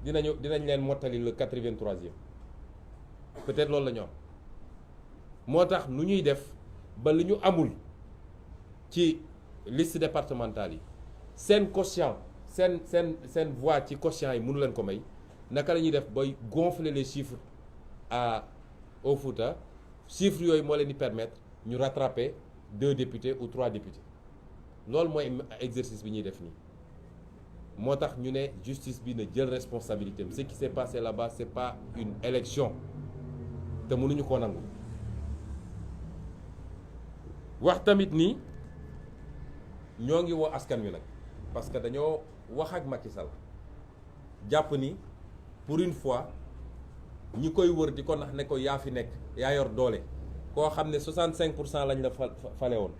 dinañ leen mottali le 83e peut-être loolu la ñu am moo tax nu ñuy def ba li ñu amul ci liste départementale yi seen quotient seen voix ci quotient yi mënu leen ko may naka la ñuy def bay gonfler les chiffres au Fouta chiffres yooyu moo leen di permettre ñu rattraper 2 députés ou 3 députés loolu mooy exercice bi ñuy def nii moo tax ñu ne justice bi na jël responsabilité am ce qui s'est passé là-bas c'est pas une élection te mënuñu koo nangu wax tamit ni ñoo ngi woo askan wi nag parce que dañoo wax ak Macky Sall jàpp ni pour une fois ñi koy wër di ko nax ne ko yaa fi nekk yaa yor doole koo xam ne 65% lañ la fale woon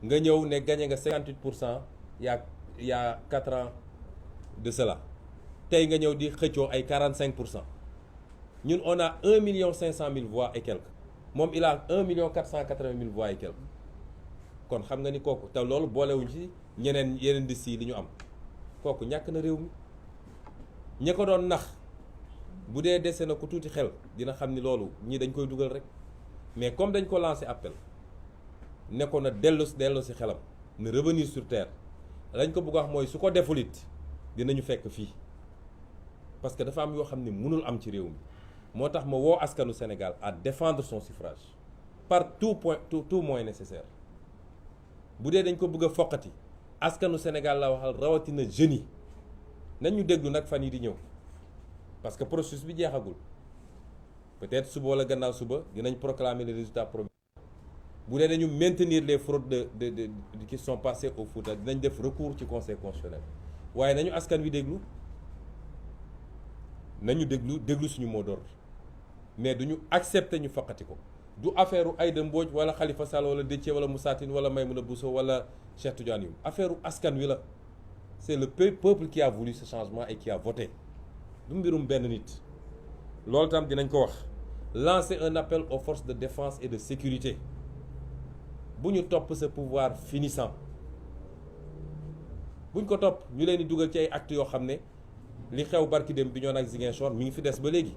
nga ñëw ne gagné nga 58% y a 4 ans de cela tey nga ñëw di xëccoo ay 45%. ñun on a 1,500,000 voix et quelques moom il a 1,480,000 voix et quelques kon xam nga ni kooku te loolu boolewuñ ci yeneen di si li ñu am kooku ñàkk na réew mi ña ko doon nax bu dee dese na ko tuuti xel dina xam ni loolu ñii dañ koy dugal rek mais comme dañ ko lancé appel ne ko na dellu si xelam na revenir sur terre lañ ko bëgg wax mooy su ko deful it dinañu fekk fii parce que dafa am yoo xam ne mënul am ci réew mi moo tax ma woo askanu Sénégal à défendre son suffrage par tout moyen nécessaire bu dee dañ ko bëgg a foqati askanu Sénégal la waxal rawatina jeunes yi nañ ñu déglu nag fan yi di ñëw parce que processus bi jeexagul peut-être suba wala gannaaw suba dinañ proclamer les résultats provisoires bu dee dañu maintenir les fraudes de qui sont passées au Fouta dinañ def recours ci conseil constitutionnel waaye nañu askan wi déglu déglu suñu mot d'ordre mais duñu accepter ñu foqati ko du affaire u Aïda Mbodj wala Khalifa Sall wala Déthié wala Moussa Tine wala Maïmouna Bousso wala Cheikh Tidiane Youm affaire u askan wi la c'est le peuple qui a voulu ce changement et qui a voté du mbirum benn nit loolu tam dinañ ko wax lancer un appel aux forces de défense et de sécurité bu ñu topp ce pouvoir finissant buñ ko topp ñu leen di dugal ci ay actes yoo xam ne li xew barki dem bi ñoon ak Ziguinchor mi ngi fi des ba léegi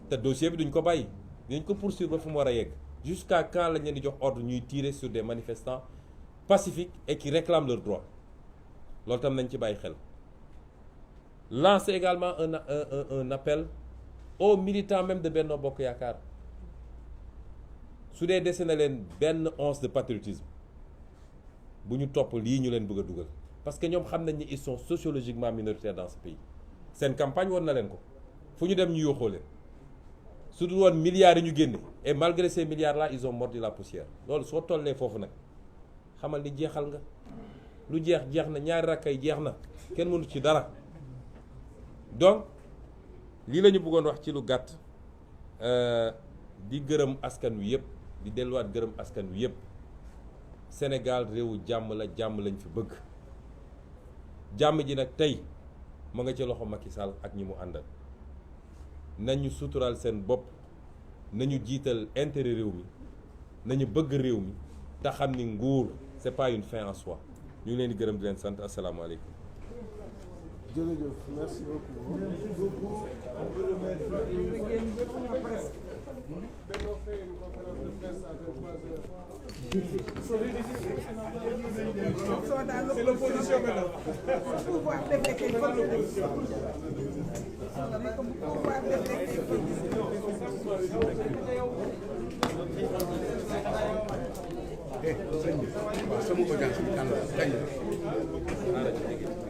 te dossier bi duñ ko bàyyi dinañ ko poursuivre ba fu mu war a yegg jusqu'à quand lañ leen di jox ordre ñuy tirer sur des manifestants pacifiques et qui réclament leurs droits loolu tam nañ ci bàyyi xel lancer également un appel aux militants même de Benno Bokk Yaakaar su dee dese na leen benn once de patriotisme bu ñu topp lii ñu leen bëgg a dugal parce que ñoom xam nañ ni ils sont sociologiquement minoritaires dans ce pays seen campagne woon na leen ko fu ñu dem ñu yóoxoo leen su dul woon milliards yi ñu génne et malgré ces milliards là ils ont mordu la poussière loolu soo tollee foofu nag xamal ni jeexal nga lu jeex na ñaari rakkay jeex na kenn mënu ci dara donc lii la ñu bëggoon wax ci lu gàtt di gërëm askan wi yëpp di delluwaat gërëm askan wi yëpp Sénégal réewu jàmm la jàmm lañ fi bëgg jàmm ji nag tey ma nga ci loxo Macky Sall ak ñi mu àndal nañu suturaal seen bopp nañu jiital intérêt réew mi nañu bëgg réew mi te xam ni nguur c'est pas une fin en soi ñu ngi leen di gërëm di leen sant asalaamaaleykum. jërëjëf merci beaucoup. C'est l'opposition maintenant. Pouvoir détecter sëñ bi waaw sama audience bi kan la kañ la